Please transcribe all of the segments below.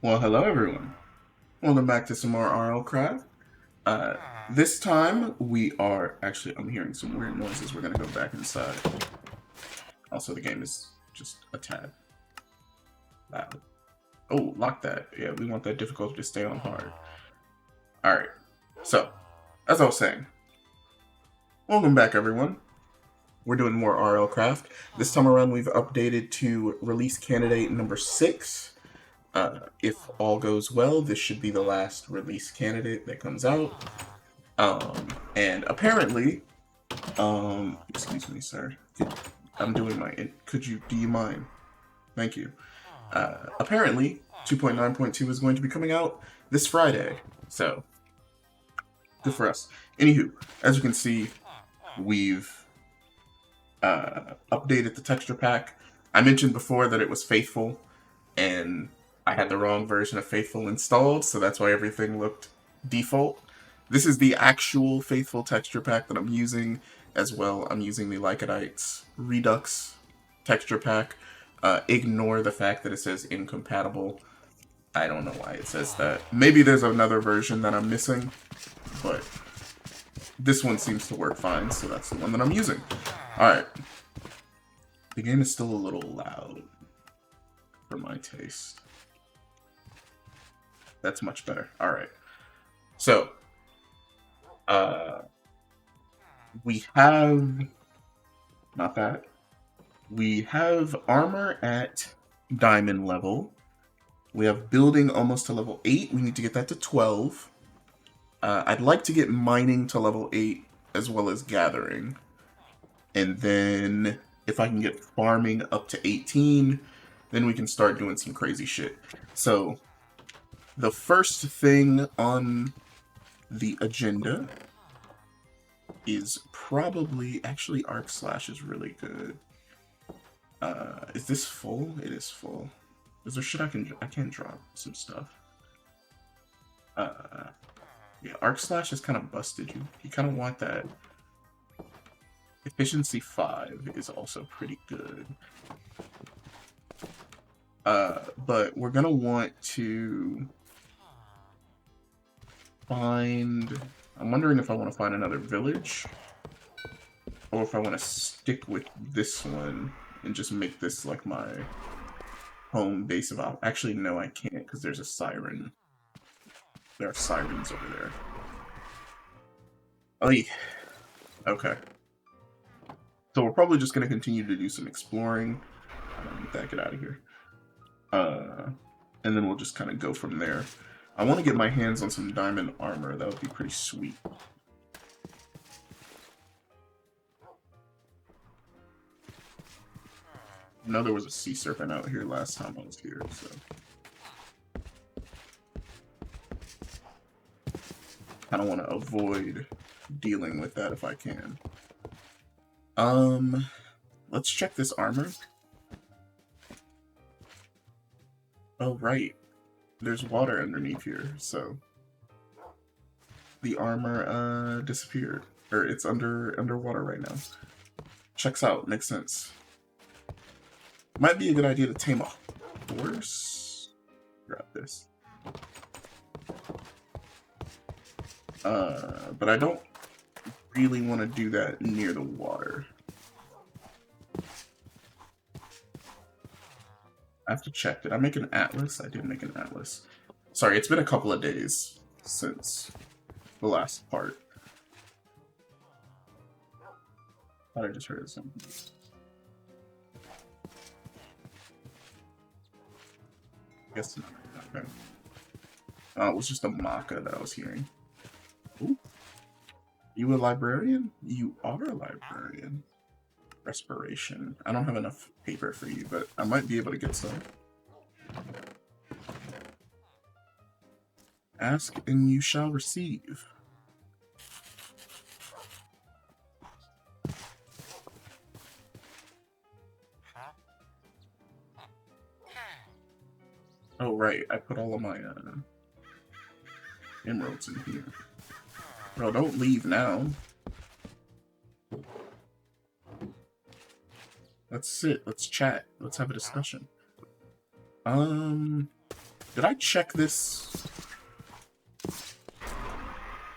Well, hello everyone. Welcome back to some more RLCraft. Uh, this time we are actually. I'm hearing some weird noises. We're gonna go back inside. Also, the game is just a tad loud. Oh, lock that. Yeah, we want that difficulty to stay on hard. All right. So, as I was saying, welcome back everyone. We're doing more RLCraft. This time around, we've updated to release candidate number 6. If all goes well, this should be the last release candidate that comes out. And apparently, excuse me, sir. I'm doing my. Do you mind? Thank you. Apparently, 2.9.2 is going to be coming out this Friday. So, good for us. Anywho, as you can see, we've updated the texture pack. I mentioned before that it was Faithful, and I had the wrong version of Faithful installed, so that's why everything looked default. This is the actual Faithful texture pack that I'm using as well. I'm using the Lycodites Redux texture pack. Ignore the fact that it says incompatible. I don't know why it says that. Maybe there's another version that I'm missing, but this one seems to work fine, so that's the one that I'm using. Alright. The game is still a little loud for my taste. That's much better. Alright. So, we have... Not that. We have armor at diamond level. We have building almost to level 8. We need to get that to 12. I'd like to get mining to level 8 as well as gathering. And then if I can get farming up to 18, then we can start doing some crazy shit. So the first thing on the agenda is probably... Actually, Arc Slash is really good. Is this full? It is full. Is there shit I can drop some stuff? Yeah, Arc Slash is kind of busted. You kind of want that. Efficiency 5 is also pretty good. But we're gonna want to find... I'm wondering if I want to find another village, or if I want to stick with this one and just make this like my home base of op. Actually, no, I can't because there's a siren. There are sirens over there. Oh, yeah. Okay. So we're probably just gonna continue to do some exploring. Get out of here. And then we'll just kind of go from there. I want to get my hands on some diamond armor. That would be pretty sweet. I know there was a sea serpent out here last time I was here, so... I don't want to avoid dealing with that if I can. Let's check this armor. Oh, right. There's water underneath here, so... The armor, disappeared. Or it's underwater right now. Checks out, makes sense. Might be a good idea to tame a horse. Grab this. But I don't really want to do that near the water. I have to check. Did I make an atlas? I did make an atlas. Sorry, it's been a couple of days since the last part. Thought I just heard something. Guess not. Okay. It was just a maca that I was hearing. Ooh. You a librarian? You are a librarian. Respiration. I don't have enough paper for you, but I might be able to get some. Ask and you shall receive. Oh, right. I put all of my emeralds in here. Bro, don't leave now. Let's sit. Let's chat. Let's have a discussion. Did I check this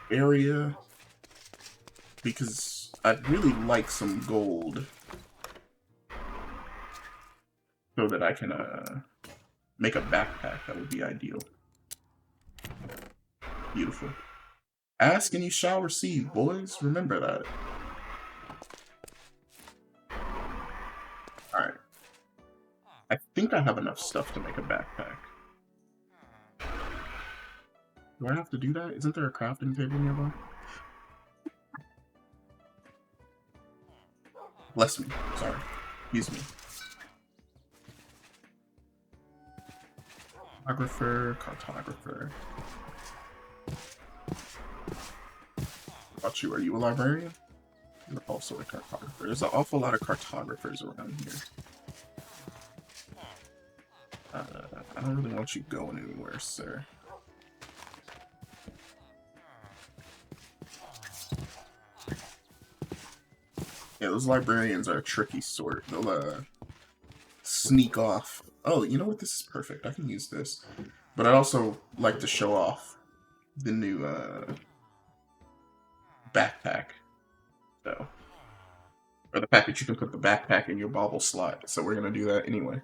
area? Because I'd really like some gold so that I can make a backpack. That would be ideal. Beautiful. Ask and you shall receive, boys. Remember that. Alright. I think I have enough stuff to make a backpack. Do I have to do that? Isn't there a crafting table nearby? Bless me. Sorry. Excuse me. Cartographer. About you, are you a librarian? You're also a cartographer. There's an awful lot of cartographers around here. I don't really want you going anywhere, sir. Yeah, those librarians are a tricky sort. They'll sneak off. Oh, you know what? This is perfect. I can use this. But I'd also like to show off the new backpack. So, or the fact that you can put the backpack in your bauble slot. So we're gonna do that anyway.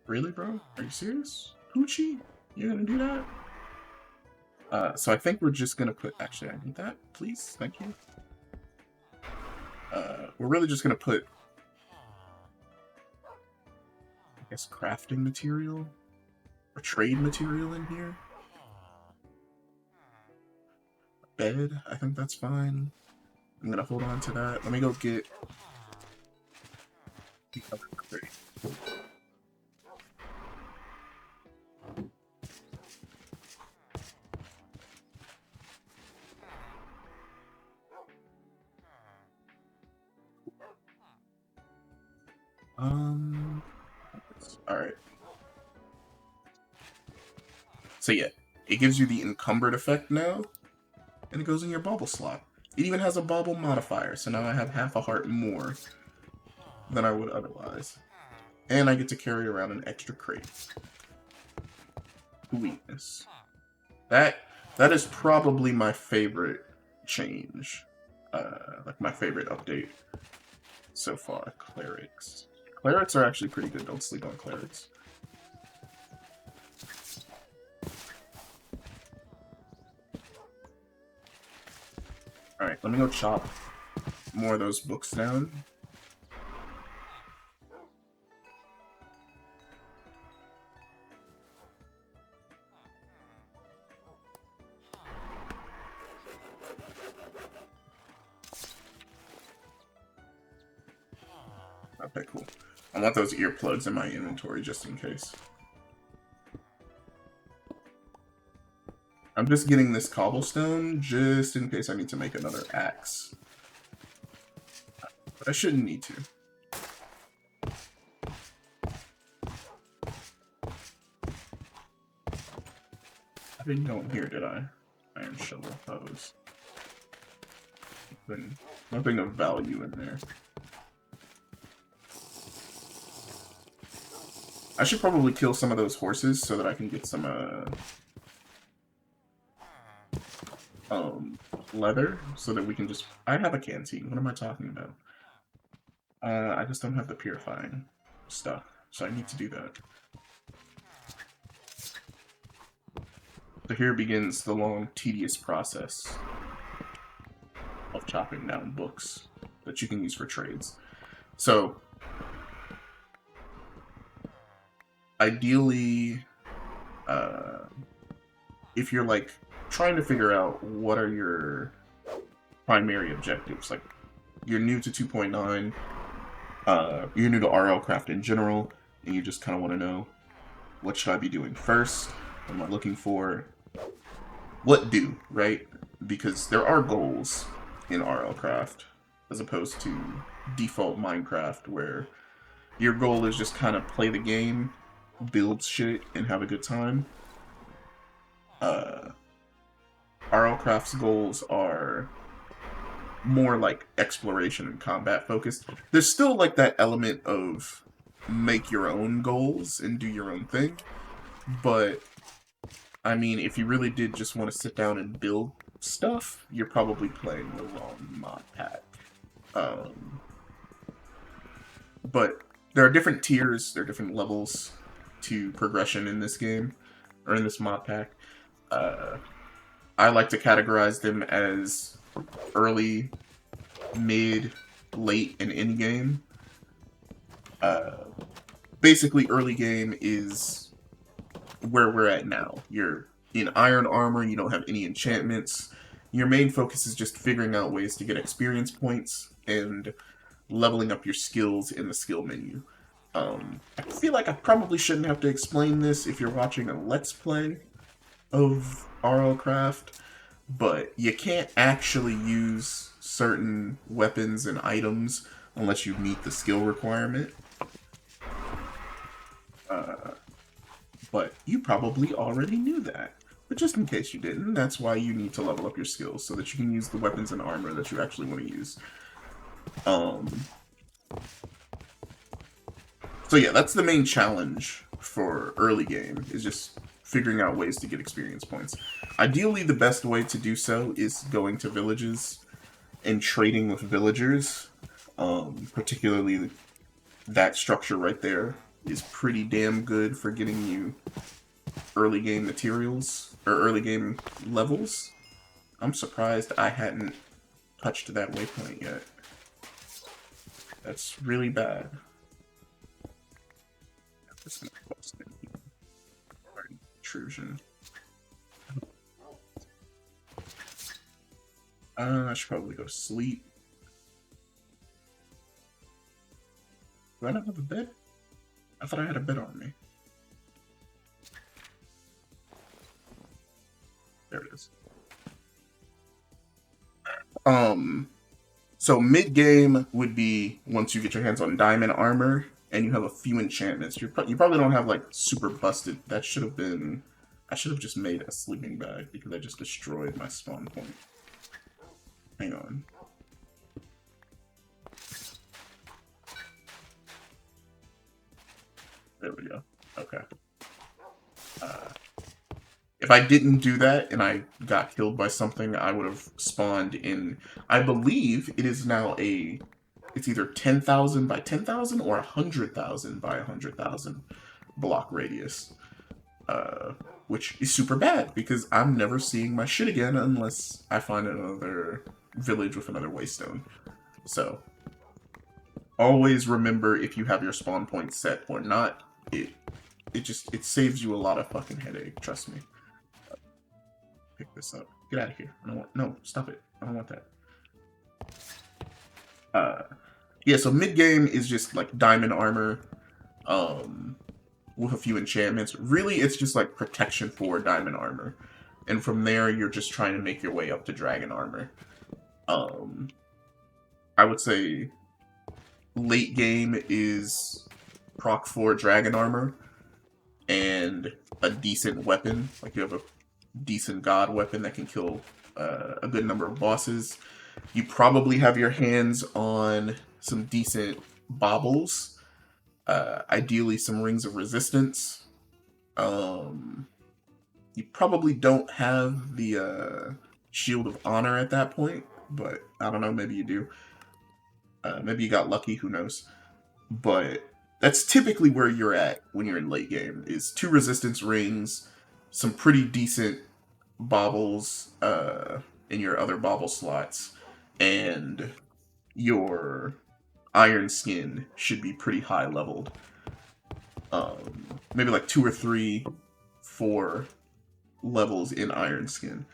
Really, bro? Are you serious? Poochie? You're gonna do that? So I think we're just gonna put... Actually, I need that, please. Thank you. We're really just gonna put... I guess crafting material? Or trade material in here? Bed? I think that's fine. I'm gonna hold on to that. Let me go get... the other crate. Alright. So yeah, it gives you the encumbered effect now, and it goes in your bauble slot. It even has a bauble modifier, so now I have half a heart more than I would otherwise. And I get to carry around an extra crate. Weakness. That is probably my favorite change. Like my favorite update so far. Clerics. Clerics are actually pretty good. Don't sleep on clerics. Alright, let me go chop more of those books down. Okay, cool. I want those earplugs in my inventory just in case. I'm just getting this cobblestone just in case I need to make another axe. But I shouldn't need to. I didn't go in here, did I? Iron shovel hose. Nothing of value in there. I should probably kill some of those horses so that I can get some leather so that we can just... I have a canteen. What am I talking about? I just don't have the purifying stuff, so I need to do that. So here begins the long, tedious process of chopping down books that you can use for trades. So, ideally, if you're like trying to figure out what are your primary objectives, like you're new to 2.9, you're new to RLCraft in general, and you just kind of want to know, what should I be doing first? What am I looking for? What do, right? Because there are goals in RLCraft, as opposed to default Minecraft, where your goal is just kind of play the game, build shit, and have a good time. RLCraft's goals are more like exploration and combat focused. There's still like that element of make your own goals and do your own thing, but I mean, if you really did just want to sit down and build stuff, you're probably playing the wrong mod pack. But there are different tiers, there are different levels to progression in this game, or in this mod pack. I like to categorize them as early, mid, late, and end game. Basically, early game is where we're at now. You're in iron armor, you don't have any enchantments. Your main focus is just figuring out ways to get experience points and leveling up your skills in the skill menu. I feel like I probably shouldn't have to explain this if you're watching a Let's Play of RLCraft, but you can't actually use certain weapons and items unless you meet the skill requirement. But you probably already knew that. But just in case you didn't, that's why you need to level up your skills, so that you can use the weapons and armor that you actually want to use. So yeah, that's the main challenge for early game, is just figuring out ways to get experience points. Ideally, the best way to do so is going to villages and trading with villagers. Particularly that structure right there is pretty damn good for getting you early game materials, or early game levels. I'm surprised I hadn't touched that waypoint yet. That's really bad. This is close to intrusion. I should probably go to sleep. Do I not have a bed? I thought I had a bed on me. There it is. So mid-game would be once you get your hands on diamond armor and you have a few enchantments. You probably don't have like super busted. That should have been... I should have just made a sleeping bag because I just destroyed my spawn point. Hang on. There we go. Okay. If I didn't do that and I got killed by something, I would have spawned in... I believe it is now a... It's either 10,000 by 10,000 or 100,000 by 100,000 block radius. Which is super bad, because I'm never seeing my shit again unless I find another village with another waystone. So, always remember if you have your spawn point set or not. It saves you a lot of fucking headache, trust me. Pick this up. Get out of here. I don't want... No, stop it. I don't want that. Yeah, so mid-game is just, like, diamond armor, with a few enchantments. Really, it's just, like, protection for diamond armor. And from there, you're just trying to make your way up to dragon armor. I would say late game is proc 4 dragon armor and a decent weapon. Like, you have a decent god weapon that can kill a good number of bosses. You probably have your hands on some decent baubles. Ideally some rings of resistance. You probably don't have the shield of honor at that point, but I don't know, maybe you do. Maybe you got lucky, who knows. But that's typically where you're at when you're in late game, is 2 resistance rings, some pretty decent baubles in your other bauble slots, and your iron skin should be pretty high leveled. Maybe like 2 or 3, 4 levels in iron skin.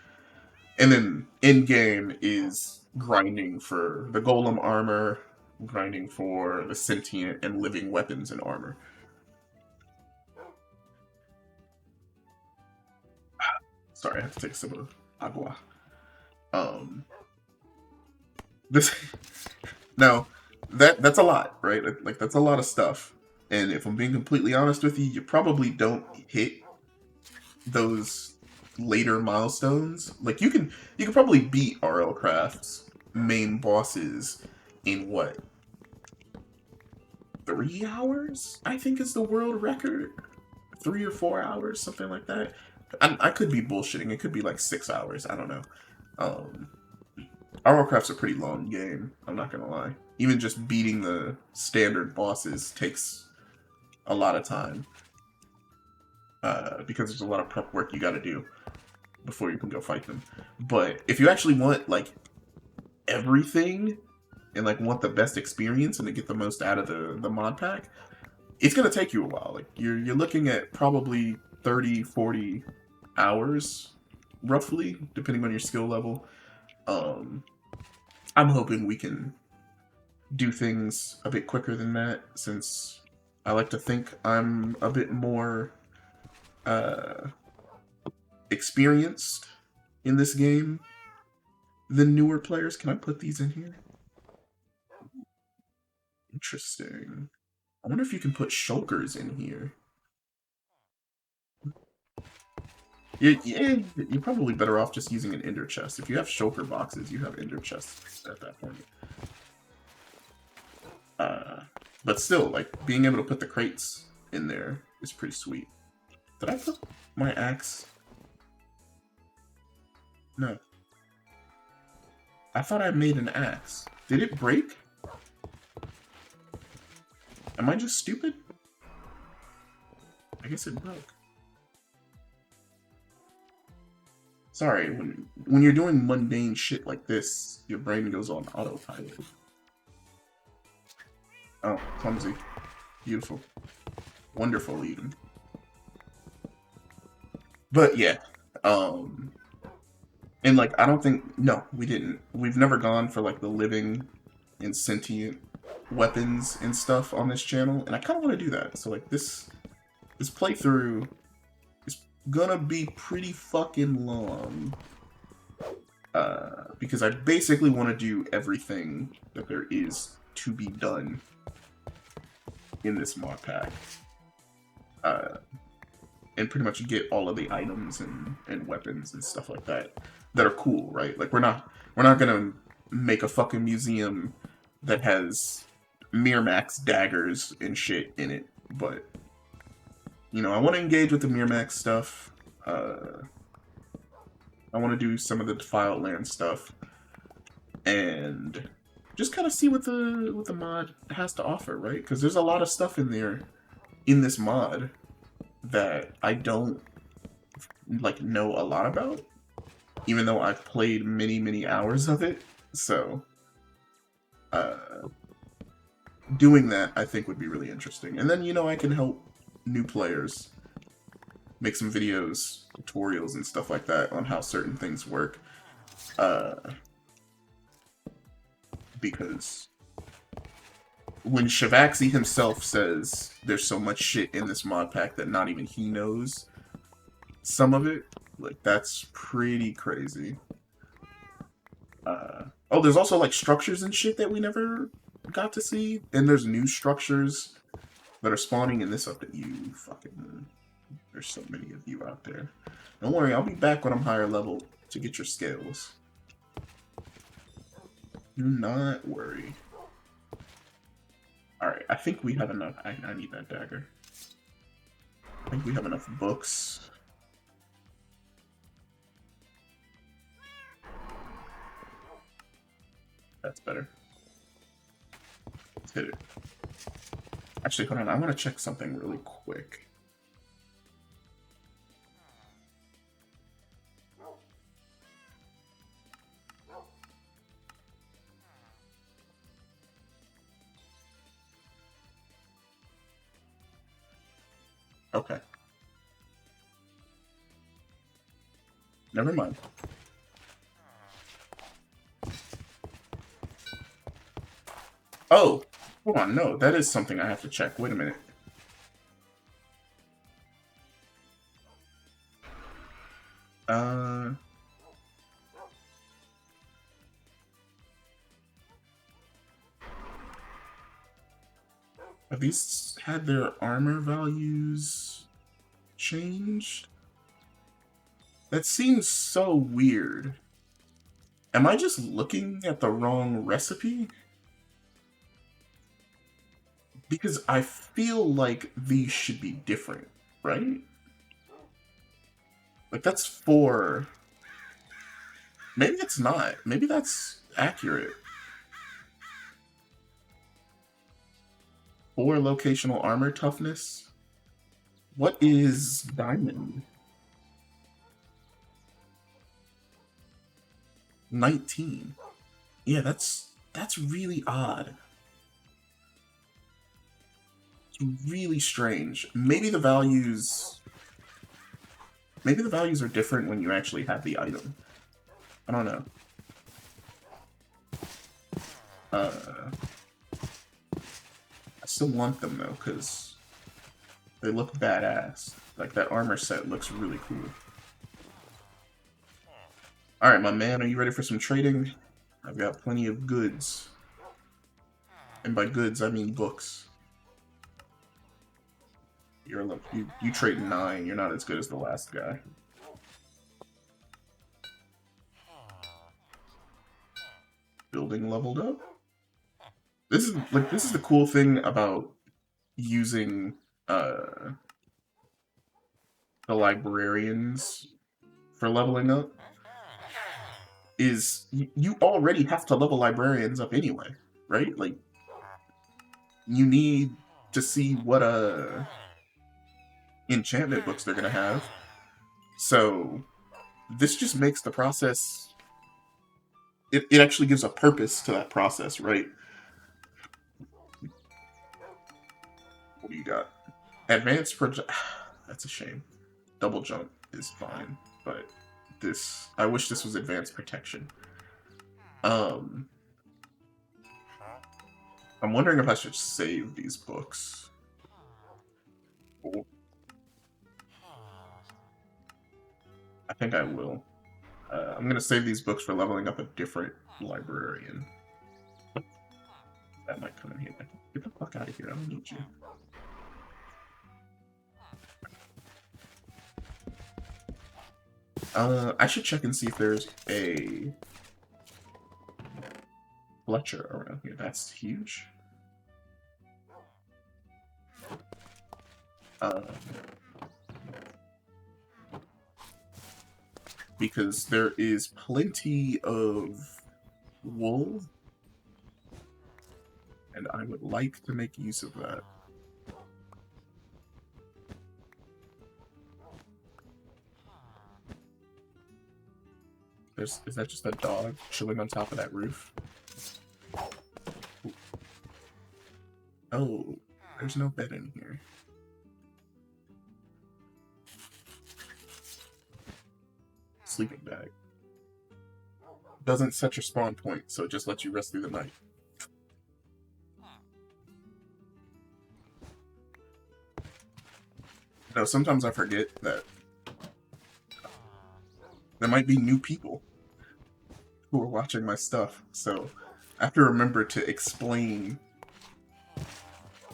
And then in game is grinding for the golem armor, grinding for the sentient and living weapons and armor. Sorry, I have to take a sip of agua. This now that's a lot, right? Like that's a lot of stuff. And if I'm being completely honest with you, you probably don't hit those later milestones. Like you can probably beat RLCraft's main bosses in what, 3 hours? I think is the world record. 3 or 4 hours, something like that. I could be bullshitting. It could be like 6 hours. I don't know. Um, RLCraft's a pretty long game. I'm not gonna lie. Even just beating the standard bosses takes a lot of time because there's a lot of prep work you got to do before you can go fight them. But if you actually want like everything and like want the best experience and to get the most out of the mod pack, it's gonna take you a while. Like you're looking at probably 30, 40 hours roughly, depending on your skill level. I'm hoping we can do things a bit quicker than that, since I like to think I'm a bit more experienced in this game than newer players. Can I put these in here? Interesting. I wonder if you can put shulkers in here. Yeah, you're probably better off just using an ender chest. If you have shulker boxes, you have ender chests at that point. But still, like, being able to put the crates in there is pretty sweet. Did I put my axe? No. I thought I made an axe. Did it break? Am I just stupid? I guess it broke. Sorry, when you're doing mundane shit like this, your brain goes on autopilot. Oh, clumsy. Beautiful. Wonderful, even. But yeah, and like, I don't think, no, we didn't. We've never gone for like the living and sentient weapons and stuff on this channel, and I kind of want to do that. So like this playthrough is gonna be pretty fucking long, because I basically want to do everything that there is to be done in this mod pack, and pretty much get all of the items and weapons and stuff like that that are cool, right? Like we're not gonna make a fucking museum that has Miramax daggers and shit in it, but you know, I want to engage with the Miramax stuff. I want to do some of the Defiled Lands stuff, and just kind of see what the mod has to offer, right? Because there's a lot of stuff in there in this mod that I don't like know a lot about, even though I've played many hours of it. So doing that I think would be really interesting, and then, you know, I can help new players make some videos, tutorials and stuff like that on how certain things work, because when Shavaxi himself says there's so much shit in this mod pack that not even he knows some of it, like, that's pretty crazy. Oh, there's also like structures and shit that we never got to see, and there's new structures that are spawning in this update. You fucking, there's so many of you out there. Don't worry, I'll be back when I'm higher level to get your scales. Do not worry. Alright, I think we have enough. I need that dagger. I think we have enough books. That's better. Let's hit it. Actually, hold on. I want to check something really quick. Okay. Never mind. Oh! Hold on, no. That is something I have to check. Wait a minute. Have these had their armor values changed? That seems so weird. Am I just looking at the wrong recipe? Because I feel like these should be different, right? Like, that's 4. Maybe it's not. Maybe that's accurate. 4 locational armor toughness. What is diamond? 19. Yeah, that's really odd. It's really strange. Maybe the values are different when you actually have the item. I don't know. I still want them though, because they look badass. Like, that armor set looks really cool. Alright, my man, are you ready for some trading? I've got plenty of goods. And by goods, I mean books. You're look, you trade 9, you're not as good as the last guy. Building leveled up? This is the cool thing about using the librarians for leveling up, is you already have to level librarians up anyway, right? Like, you need to see what enchantment books they're gonna have. So this just makes the process, it actually gives a purpose to that process, right? What do you got? Advanced project. That's a shame. Double jump is fine, but this, I wish this was advanced protection. I'm wondering if I should save these books. Oh. I think I will. I'm gonna save these books for leveling up a different librarian. That might come in here. Get the fuck out of here, I don't need you. I should check and see if there's a Fletcher around here. That's huge. Because there is plenty of wool, and I would like to make use of that. Is that just a dog chilling on top of that roof? Ooh. Oh, there's no bed in here. Sleeping bag. Doesn't set your spawn point, so it just lets you rest through the night. No, sometimes I forget that there might be new people who are watching my stuff, so I have to remember to explain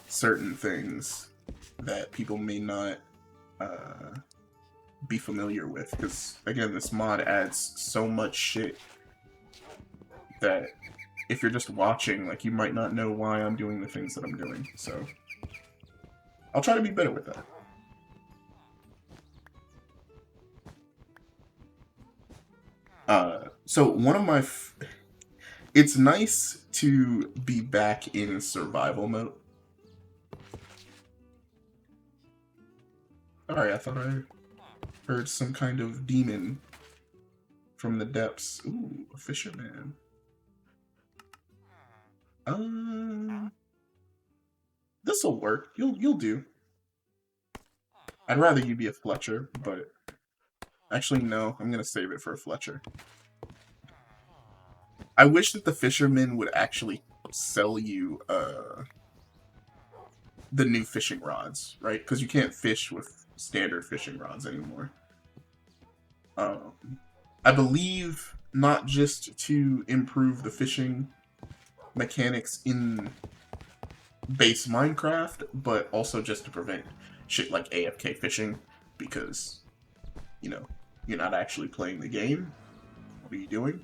certain things that people may not be familiar with, because again, this mod adds so much shit that if you're just watching, like, you might not know why I'm doing the things that I'm doing, so I'll try to be better with that. So one of my... It's nice to be back in survival mode. Alright, I thought I heard some kind of demon from the depths. Ooh, a fisherman. This'll work. You'll do. I'd rather you be a Fletcher, but actually no, I'm gonna save it for a Fletcher. I wish that the fisherman would actually sell you the new fishing rods, right? Because you can't fish with standard fishing rods anymore. I believe not just to improve the fishing mechanics in base Minecraft, but also just to prevent shit like AFK fishing, because, you know, you're not actually playing the game. What are you doing?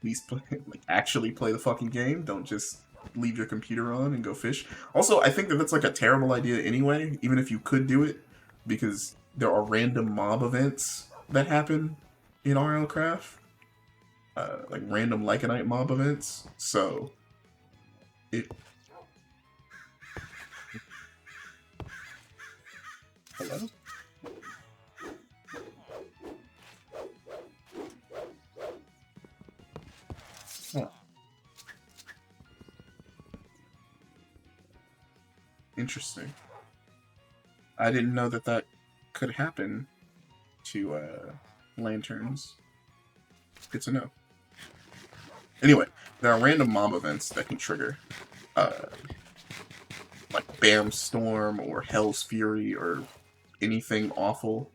Please play, like, actually play the fucking game. Don't just leave your computer on and go fish. Also, I think that that's like a terrible idea anyway, even if you could do it, because there are random mob events that happen in RLCraft, like random Lycanite mob events. So it. Hello? Huh. Interesting. I didn't know that that could happen to lanterns. Good to know. Anyway, there are random mob events that can trigger, uh, like Bam Storm or Hell's Fury or anything awful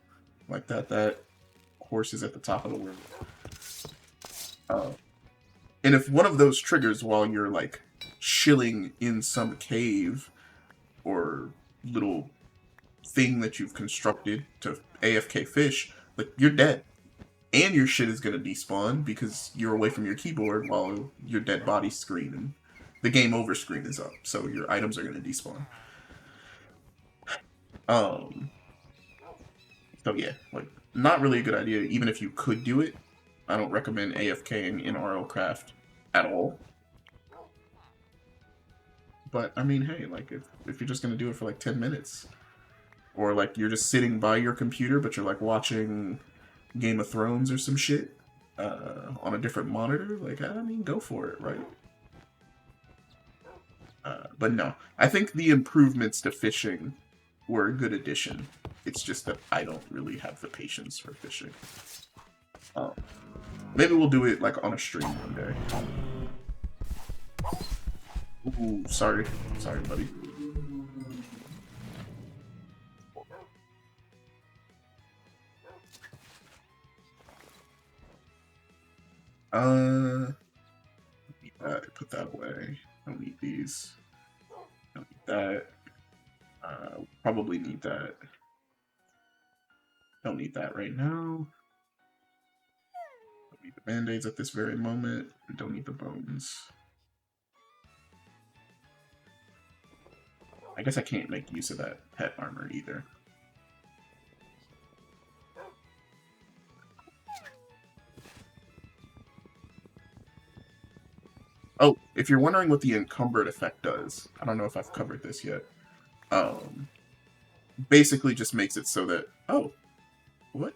like that. That horse is at the top of the world. And if one of those triggers while you're like chilling in some cave or little thing that you've constructed to AFK fish, like you're dead. And your shit is gonna despawn because you're away from your keyboard while your dead body screen and the game over screen is up. So your items are gonna despawn. Um so yeah, like not really a good idea, even if you could do it. I don't recommend AFKing in RLCraft at all. But I mean, hey, like if you're just gonna do it for like 10 minutes, or like you're just sitting by your computer but you're like watching Game of Thrones or some shit on a different monitor, like I mean, go for it, right? But no, I think the improvements to fishing were a good addition. It's just that I don't really have the patience for fishing. Maybe we'll do it like on a stream one day. Ooh, sorry, buddy. Put that away. Don't need these. Don't need that. Probably need that. Don't need that right now. Don't need the band-aids at this very moment. Don't need the bones. I guess I can't make use of that pet armor either. Oh, if you're wondering what the encumbered effect does, I don't know if I've covered this yet. Basically just makes it so that... Oh, what?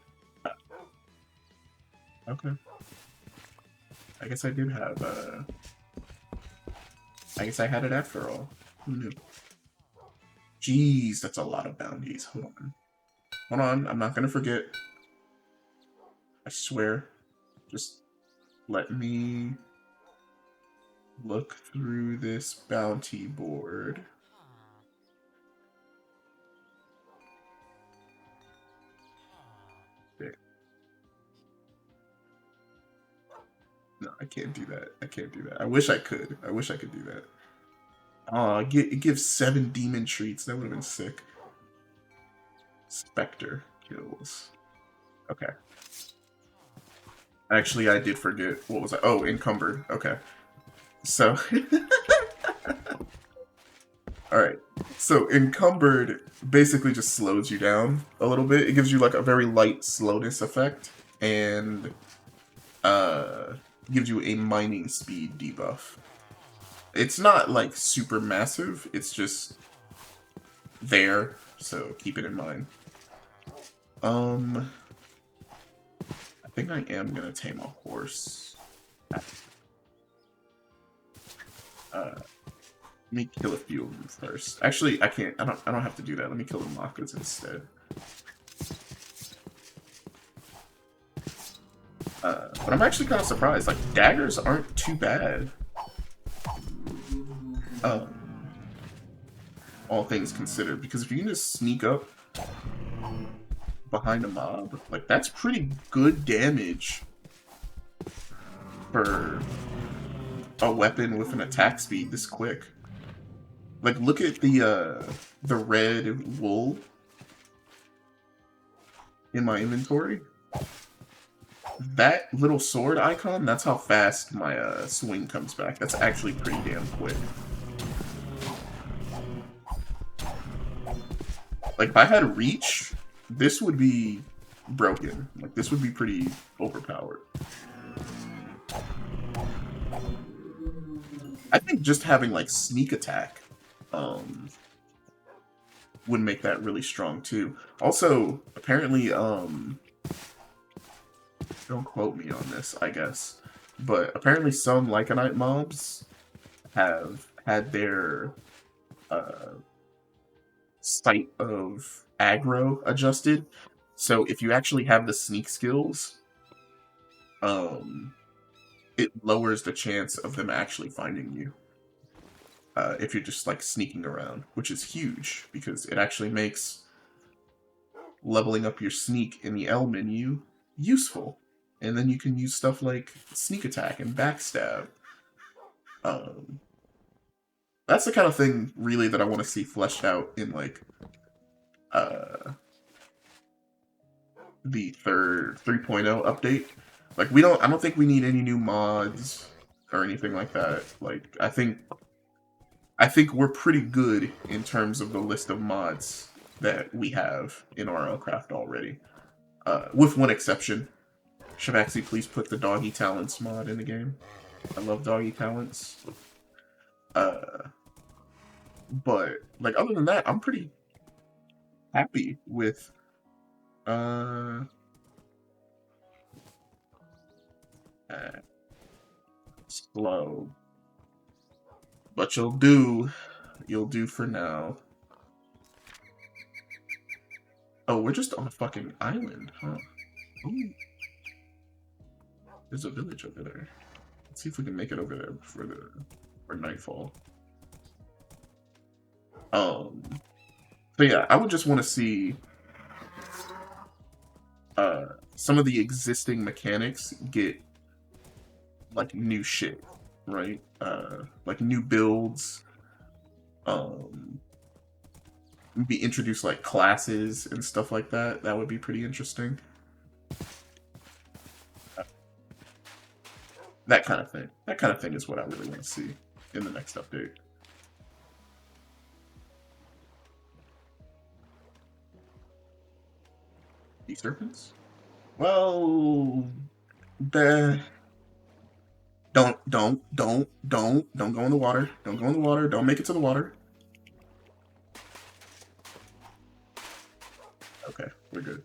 Okay. I guess I did have, I guess I had it after all. Who knew? Jeez, that's a lot of bounties. Hold on. Hold on, I'm not gonna forget. I swear. Just let me look through this bounty board. There. No, I can't do that. I can't do that. I wish I could. I wish I could do that. Oh, it gives 7 demon treats. That would have been sick. Spectre kills. Okay. Actually, I did forget. What was I? Oh, encumbered. Okay. So... Alright. So, encumbered basically just slows you down a little bit. It gives you like a very light slowness effect. And gives you a mining speed debuff. It's not like super massive. It's just there. So, keep it in mind. I think I am gonna tame a horse. Let me kill a few of them first. Actually, I can't. I don't have to do that. Let me kill the Makas instead. But I'm actually kind of surprised. Like daggers aren't too bad. All things considered, because if you can just sneak up behind a mob, like that's pretty good damage for a weapon with an attack speed this quick. Like look at the red wool in my inventory. that little sword icon, that's how fast my swing comes back. That's actually pretty damn quick. Like, if I had reach, this would be broken. Like, this would be pretty overpowered. I think just having, like, sneak attack would make that really strong, too. Also, apparently, don't quote me on this, I guess, but apparently some Lycanite mobs have had their site of aggro adjusted. So if you actually have the sneak skills, it lowers the chance of them actually finding you. If you're just like sneaking around, which is huge because it actually makes leveling up your sneak in the L menu useful. And then you can use stuff like sneak attack and backstab. That's the kind of thing really that I want to see fleshed out in like the third 3.0 update. Like I don't think we need any new mods or anything like that. Like I think we're pretty good in terms of the list of mods that we have in RLCraft already. With one exception. Shavaxi, please put the doggy talents mod in the game. I love doggy talents. But like other than that, I'm pretty happy with slow. But you'll do for now. Oh, we're just on a fucking island, huh? Ooh. There's a village over there. Let's see if we can make it over there for nightfall. So yeah, I would just want to see some of the existing mechanics get like new shit, right? Like new builds. Be introduced like classes and stuff like that. That would be pretty interesting. That kind of thing. That kind of thing is what I really want to see in the next update. Sea serpents? Well, don't go in the water. Don't go in the water. Don't make it to the water. Okay, we're good.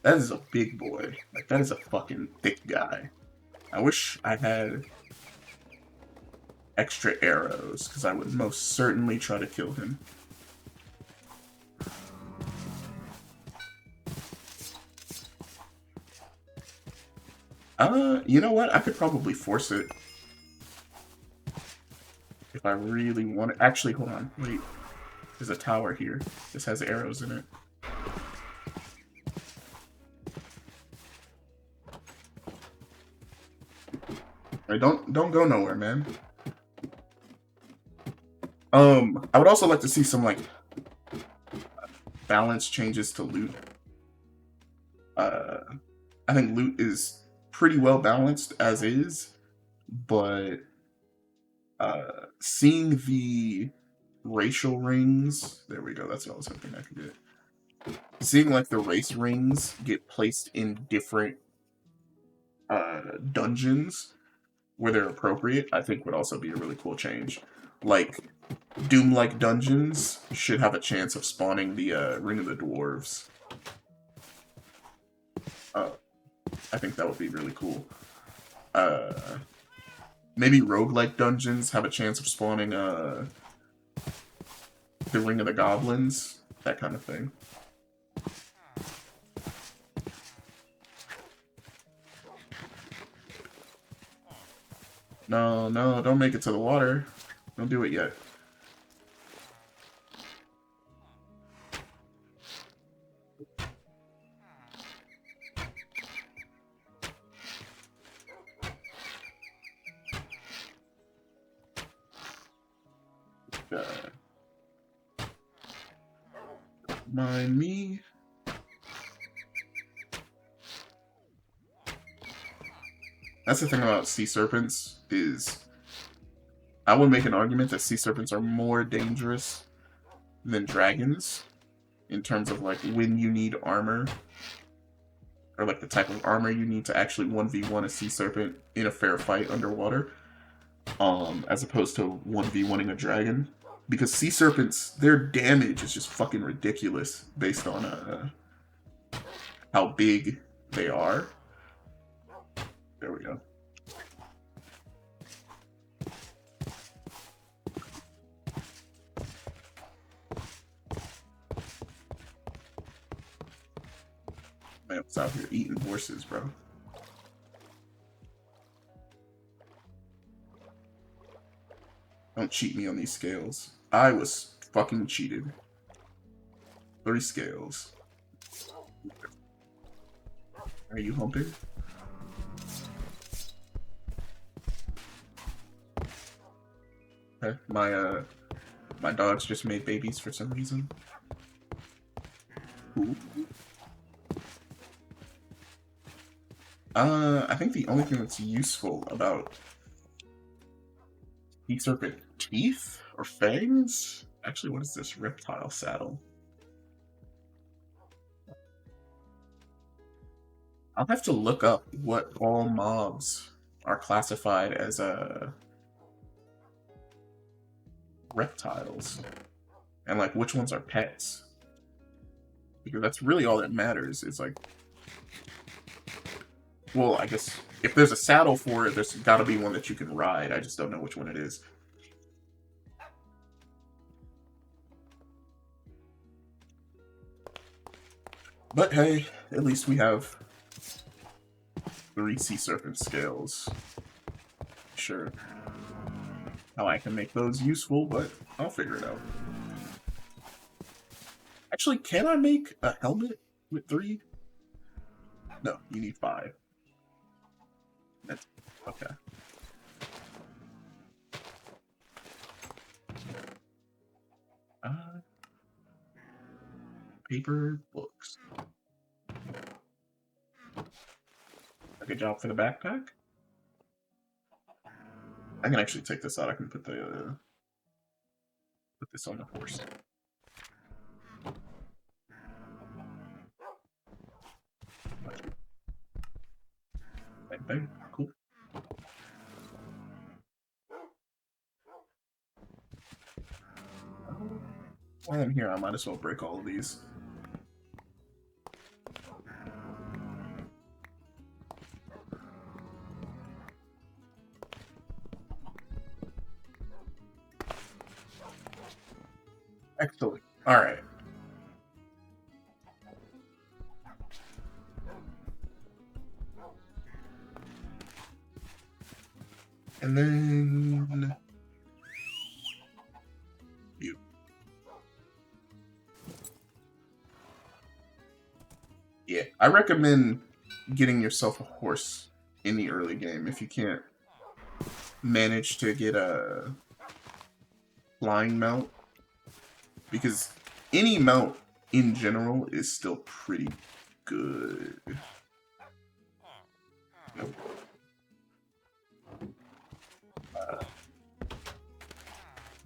That is a big boy. Like, that is a fucking thick guy. I wish I had extra arrows, because I would most certainly try to kill him. You know what? I could probably force it. If I really want it. Actually, hold on. Wait. There's a tower here. This has arrows in it. Right, don't go nowhere, man. I would also like to see some, like, balance changes to loot. I think loot is pretty well balanced as is, but seeing the racial rings, there we go, that's what I was hoping I could get. Seeing like the race rings get placed in different dungeons where they're appropriate, I think would also be a really cool change. Like Doom-like dungeons should have a chance of spawning the Ring of the Dwarves. I think that would be really cool. Maybe roguelike dungeons have a chance of spawning the Ring of the Goblins, that kind of thing. No, don't make it to the water. Don't do it yet. mind me. That's the thing about sea serpents is I would make an argument that sea serpents are more dangerous than dragons in terms of like when you need armor or like the type of armor you need to actually 1v1 a sea serpent in a fair fight underwater, as opposed to 1v1ing a dragon. Because sea serpents, their damage is just fucking ridiculous based on how big they are. There we go. Man, I was out here eating horses, bro. Don't cheat me on these scales. I was fucking cheated. 3 scales. Are you humping? Okay, my dogs just made babies for some reason. Ooh. I think the only thing that's useful about sea serpent teeth or fangs? Actually, what is this reptile saddle? I'll have to look up what all mobs are classified as reptiles and like which ones are pets, because that's really all that matters. It's like, well, I guess if there's a saddle for it, there's got to be one that you can ride. I just don't know which one it is. But hey, at least we have 3 sea serpent scales. Sure how I can make those useful, but I'll figure it out. Actually, can I make a helmet with 3? No, you need 5. That's okay. Paper books. A good job for the backpack. I can actually take this out. I can put this on the horse. Bang, bang. Cool. While I'm here, I might as well break all of these. Excellent. All right. And then you. Yeah, I recommend getting yourself a horse in the early game if you can't manage to get a flying mount, because any mount in general is still pretty good.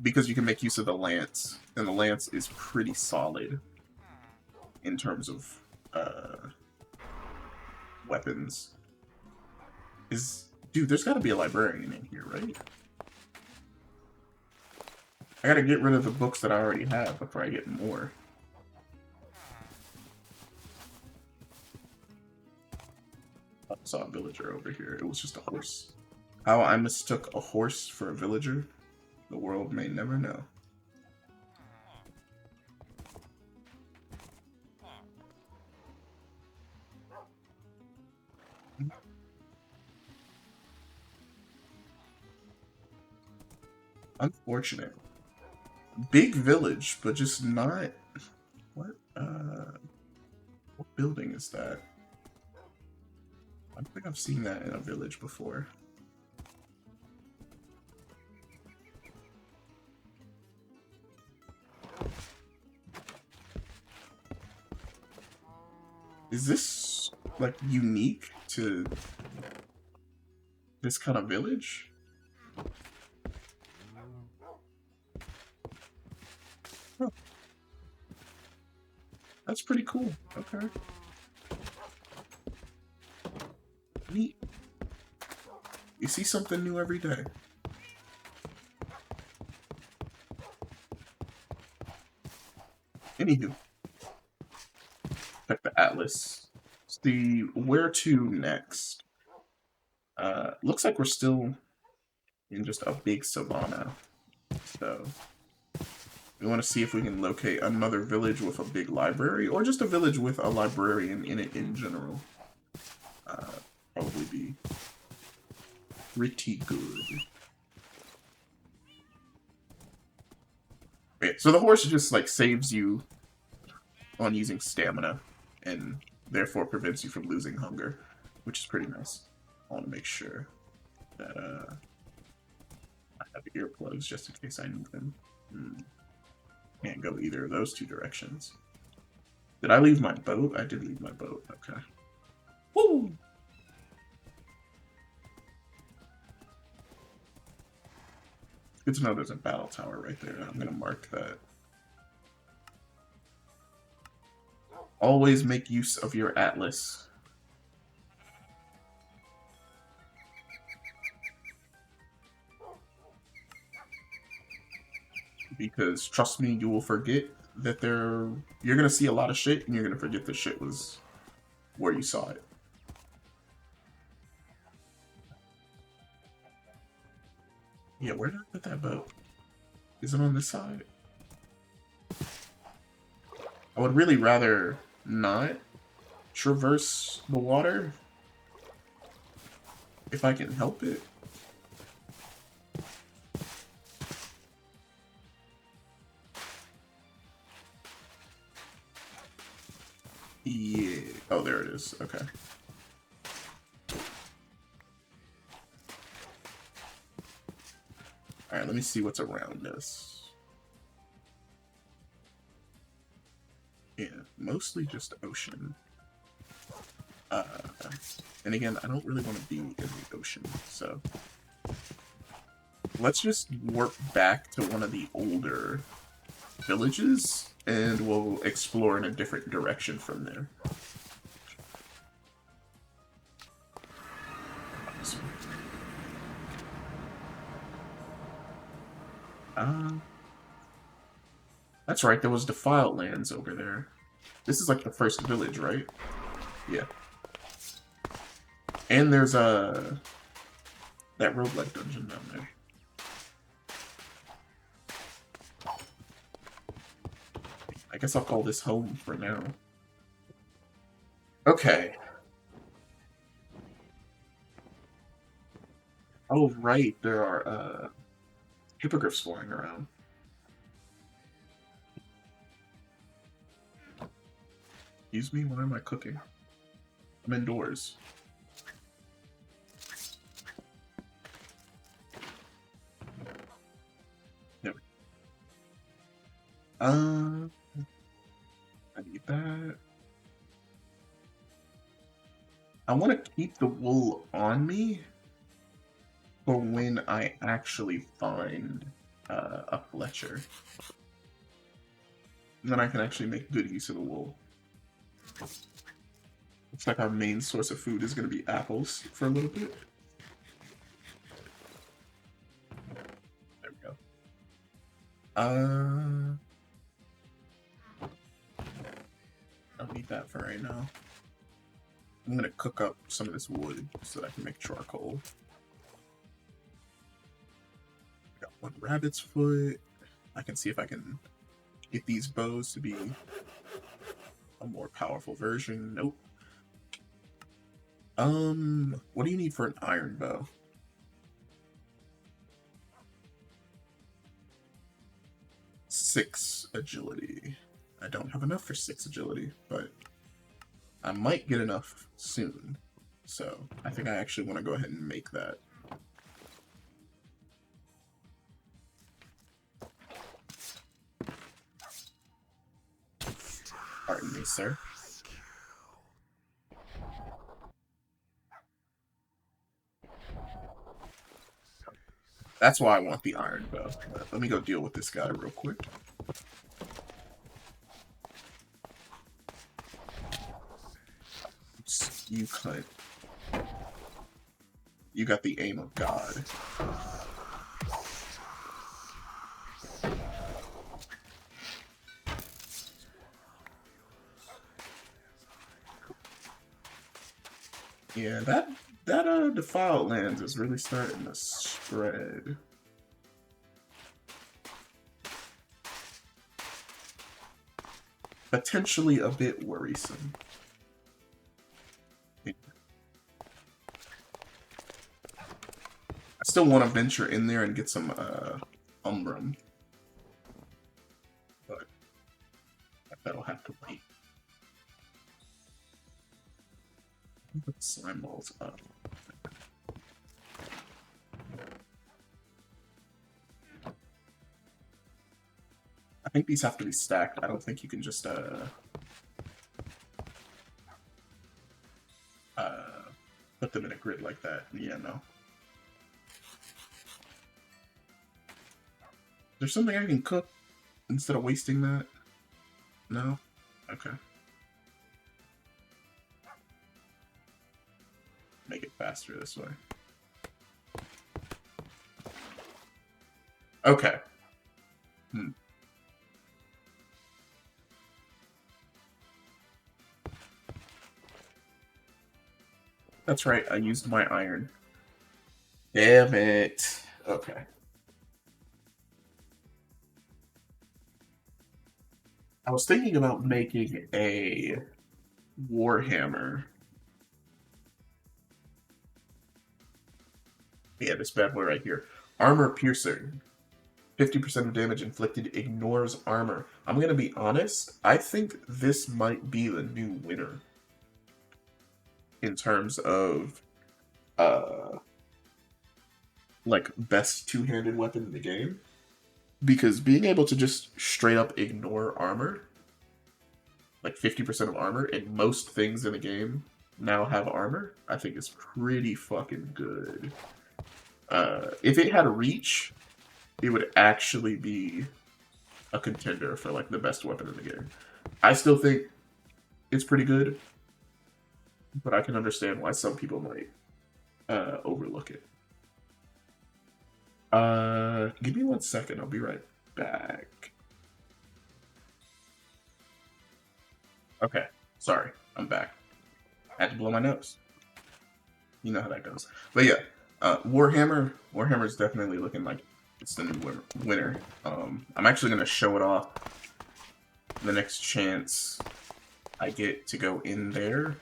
Because you can make use of the lance, and the lance is pretty solid in terms of weapons. Dude, there's got to be a librarian in here, right? I gotta get rid of the books that I already have before I get more. I saw a villager over here. It was just a horse. How I mistook a horse for a villager, the world may never know. Unfortunate. Big village, but just not... What building is that? I don't think I've seen that in a village before. Is this, like, unique to this kind of village? Huh. That's pretty cool. Okay. Neat. You see something new every day. Anywho, check the atlas. See where to next. Looks like we're still in just a big savanna. So we want to see if we can locate another village with a big library, or just a village with a librarian in it in general. Probably be pretty good. Okay, so the horse just like saves you on using stamina, and therefore prevents you from losing hunger, which is pretty nice. I want to make sure that I have earplugs just in case I need them. Can't go either of those two directions. Did I leave my boat? I did leave my boat. Okay. Woo! Good to know there's a battle tower right there. I'm gonna mark that. Always make use of your atlas. Because trust me, you will forget that you're gonna see a lot of shit, and you're gonna forget the shit was where you saw it. Yeah, where did I put that boat? Is it on this side? I would really rather not traverse the water if I can help it. Yeah. Oh, there it is. Okay. Alright, let me see what's around us. Yeah, mostly just ocean. And again, I don't really want to be in the ocean, so... Let's just warp back to one of the older villages, and we'll explore in a different direction from there. That's right, there was Defiled Lands over there. This is like the first village, right? Yeah. And there's that roguelike dungeon down there. I guess I'll call this home for now. Okay. Oh, right, there are hippogriffs flying around. Excuse me, why am I cooking? I'm indoors. There we go. I need that. I want to keep the wool on me for when I actually find a Fletcher. And then I can actually make good use of the wool. Looks like our main source of food is going to be apples for a little bit. There we go. Don't need that for right now. I'm going to cook up some of this wood so that I can make charcoal. Got one rabbit's foot. I can see if I can get these bows to be a more powerful version. Nope. What do you need for an iron bow? 6 agility. I don't have enough for 6 agility, but I might get enough soon. So I think I actually want to go ahead and make that. Pardon me, sir. That's why I want the iron bow. Let me go deal with this guy real quick. Oops, you cunt. You got the aim of God. Yeah, that Defiled Lands is really starting to spread. Potentially a bit worrisome. I still want to venture in there and get some Umbrium, but that'll have to wait. Put slime balls up. I think these have to be stacked. I don't think you can just put them in a grid like that. Yeah, no. There's something I can cook instead of wasting that? No? Okay. Make it faster this way. Okay. That's right, I used my iron. Damn it. Okay. I was thinking about making a Warhammer. Yeah, this bad boy right here. Armor piercing. 50% of damage inflicted ignores armor. I'm going to be honest, I think this might be the new winner in terms of like best two-handed weapon in the game. Because being able to just straight up ignore armor, like 50% of armor, and most things in the game now have armor, I think is pretty fucking good. If it had a reach, it would actually be a contender for like the best weapon in the game. I still think it's pretty good, but I can understand why some people might overlook it. Give me 1 second. I'll be right back. Okay, sorry, I'm back. I had to blow my nose. You know how that goes. But yeah, Warhammer is definitely looking like it's the new winner. I'm actually gonna show it off the next chance I get to go in there.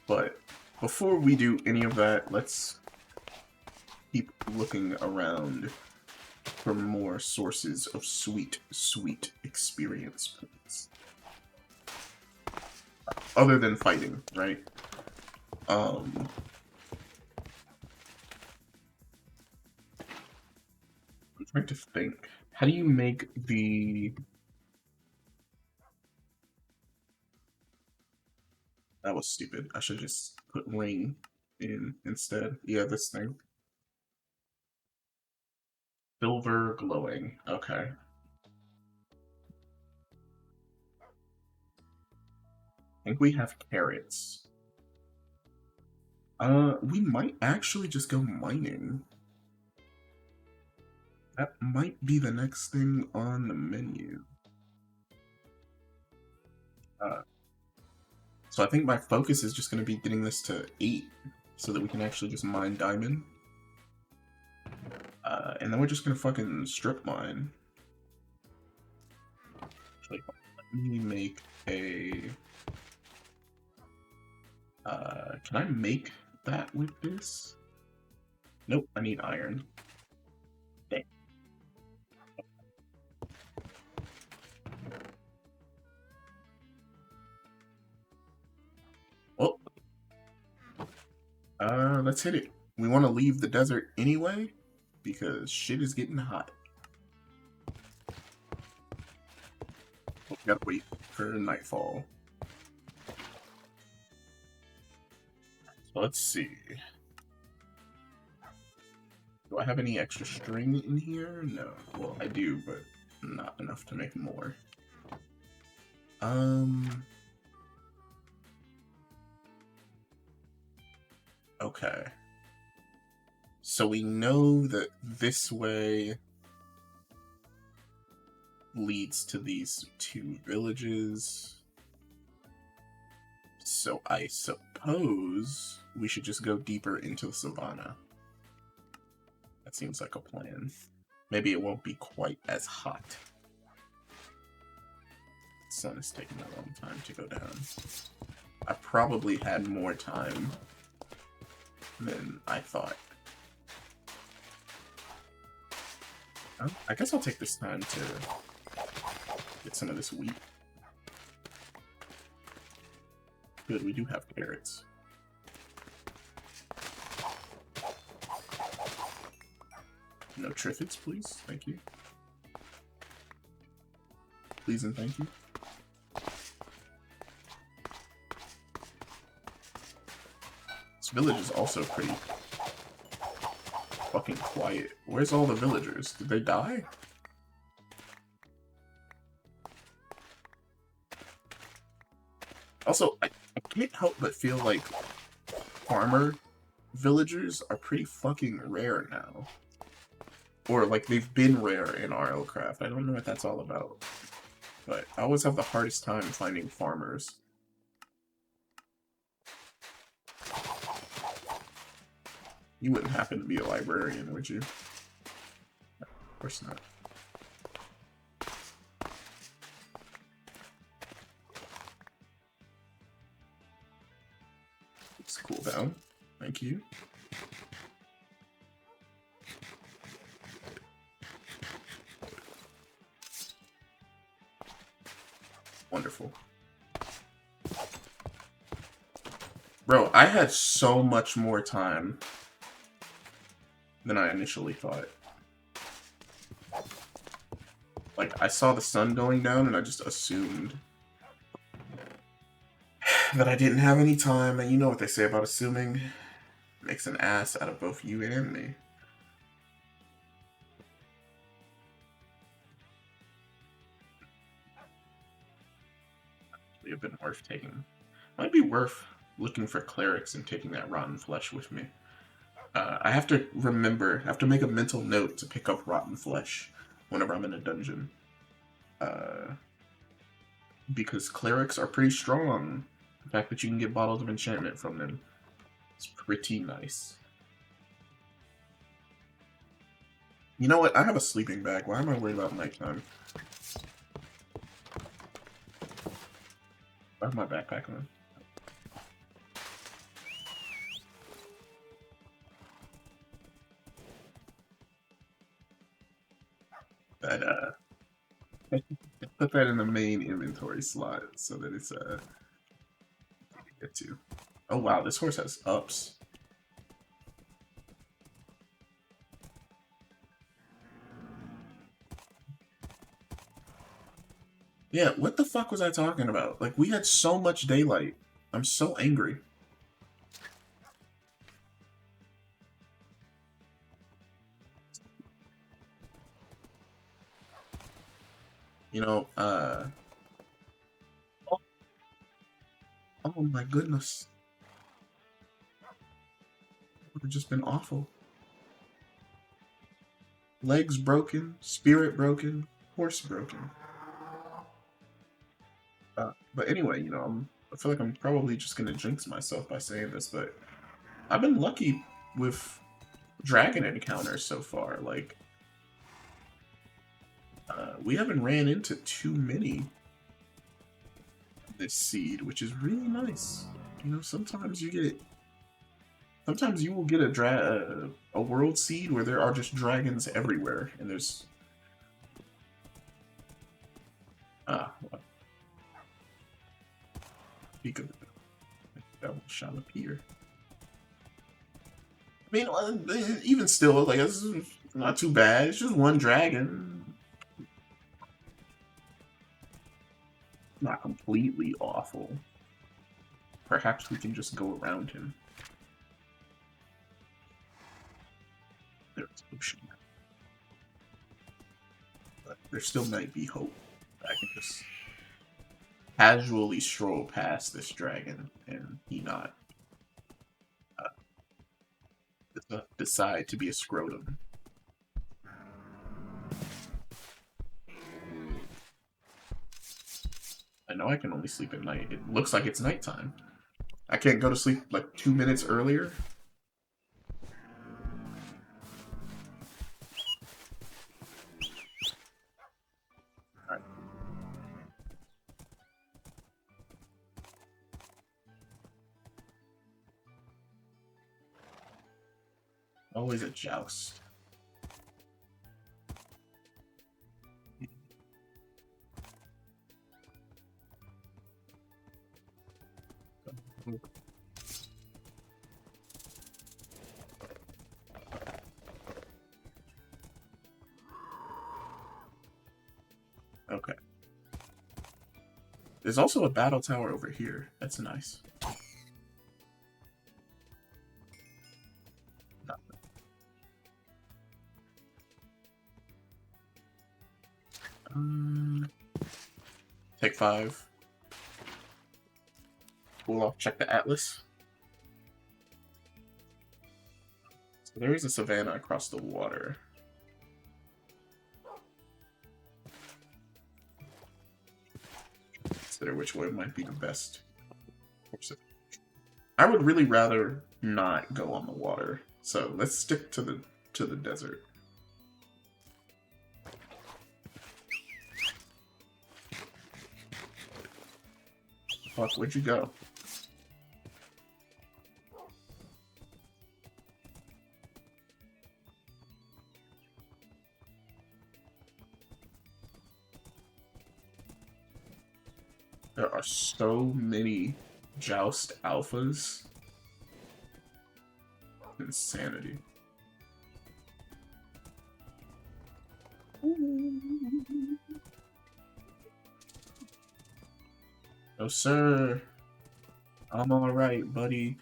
But before we do any of that, let's keep looking around for more sources of sweet, sweet experience points. Other than fighting, right? I'm trying to think. How do you make the... That was stupid. I should just put ring in instead. Yeah, this thing. Silver glowing. Okay. I think we have carrots. We might actually just go mining. That might be the next thing on the menu. So I think my focus is just going to be getting this to 8 so that we can actually just mine diamond. And then we're just going to fucking strip mine. Actually, let me make a... can I make that with this? Nope, I need iron. Dang. Well, let's hit it. We want to leave the desert anyway, because shit is getting hot. We gotta wait for nightfall. So let's see. Do I have any extra string in here? No. Well, I do, but not enough to make more. Okay. So we know that this way leads to these two villages. So I suppose we should just go deeper into the savannah. That seems like a plan. Maybe it won't be quite as hot. The sun is taking a long time to go down. I probably had more time than I thought. I guess I'll take this time to get some of this wheat. Good, we do have carrots. No triffids, please. Thank you. Please and thank you. This village is also pretty fucking quiet. Where's all the villagers? Did they die? Also, I can't help but feel like farmer villagers are pretty fucking rare now. Or, like, they've been rare in RLCraft. I don't know what that's all about. But I always have the hardest time finding farmers. You wouldn't happen to be a librarian, would you? No, of course not. Let's cool down. Thank you. Wonderful. Bro, I had so much more time than I initially thought. Like, I saw the sun going down and I just assumed that I didn't have any time, and you know what they say about assuming. Makes an ass out of both you and me. It would have been worth taking. Might be worth looking for clerics and taking that rotten flesh with me. I have to remember, I have to make a mental note to pick up rotten flesh whenever I'm in a dungeon. Because clerics are pretty strong. The fact that you can get bottles of enchantment from them is pretty nice. You know what? I have a sleeping bag. Why am I worried about nighttime? I have my backpack on. That, put that in the main inventory slot so that it's, get to. Oh wow, this horse has ups. Yeah, what the fuck was I talking about? Like, we had so much daylight. I'm so angry. You know, oh my goodness. It would have just been awful. Legs broken, spirit broken, horse broken. But anyway, you know, I feel like I'm probably just gonna jinx myself by saying this, but I've been lucky with dragon encounters so far. Like, we haven't ran into too many this seed, which is really nice. You know, sometimes you will get a world seed where there are just dragons everywhere, and there's speak of the devil shall appear. I mean, even still, like, it's not too bad. It's just one dragon. Not completely awful. Perhaps we can just go around him. There's ocean. But there still might be hope. I can just casually stroll past this dragon and he not decide to be a scrotum. I know I can only sleep at night. It looks like it's nighttime. I can't go to sleep like 2 minutes earlier. Alright. Always a joust. Okay. There's also a battle tower over here. That's nice. Take 5. Cool off. Check the atlas. So there is a savanna across the water. Consider which way might be the best. I would really rather not go on the water, so let's stick to the desert. Fuck, where'd you go? There are so many Joust alphas. Insanity. No, sir. I'm alright, buddy.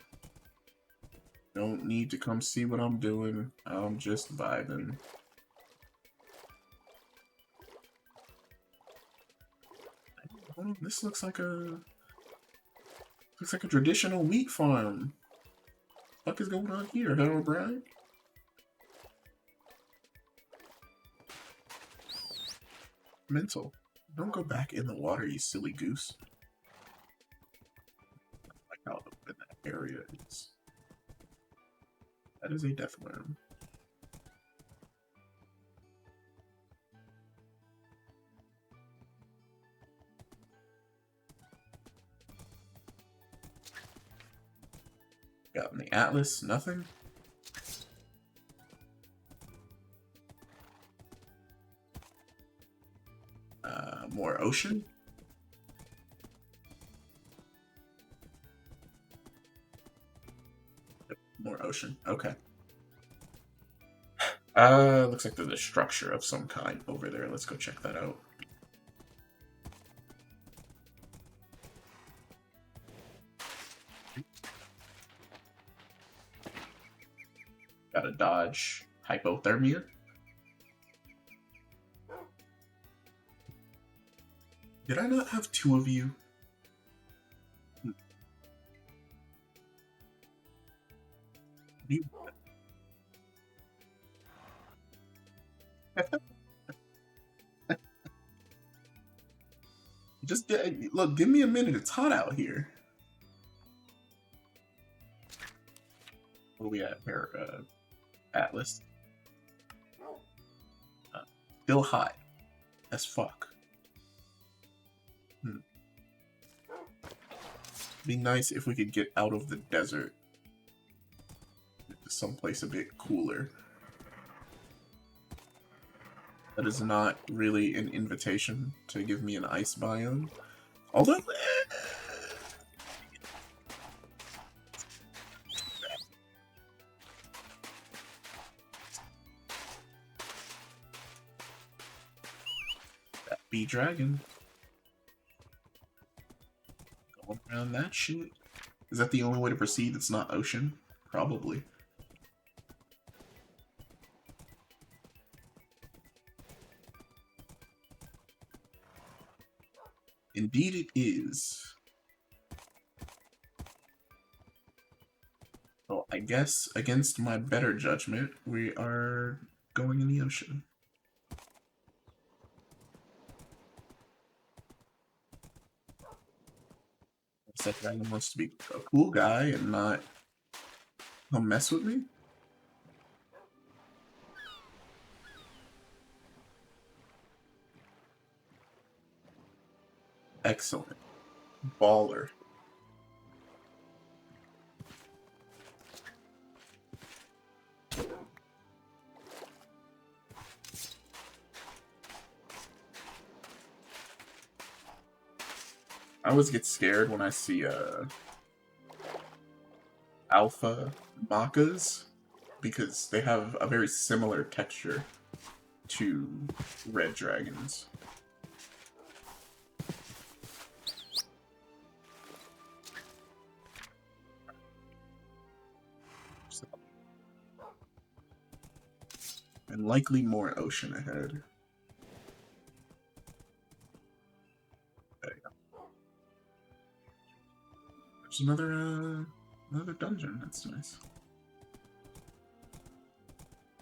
Don't need to come see what I'm doing. I'm just vibing. Oh, this looks like a traditional wheat farm. What the fuck is going on here, huh, Brian? Mental. Don't go back in the water, you silly goose. Like how open that area is. That is a death worm. Got in the atlas, nothing. More ocean. More ocean. Okay. Looks like there's a structure of some kind over there. Let's go check that out. Gotta dodge hypothermia. Did I not have 2 of you? You just look, give me a minute. It's hot out here. What are we at here? Atlas. Still hot as fuck. Be nice if we could get out of the desert to someplace a bit cooler. That is not really an invitation to give me an ice biome. Although... that bee dragon. Going around that shit. Is that the only way to proceed that's not ocean? Probably. Indeed it is. Well, I guess against my better judgment, we are going in the ocean. That dragon wants to be a cool guy and not come mess with me. Excellent. Baller. I always get scared when I see alpha macas because they have a very similar texture to red dragons. And likely more ocean ahead. There you go. There's another dungeon. That's nice.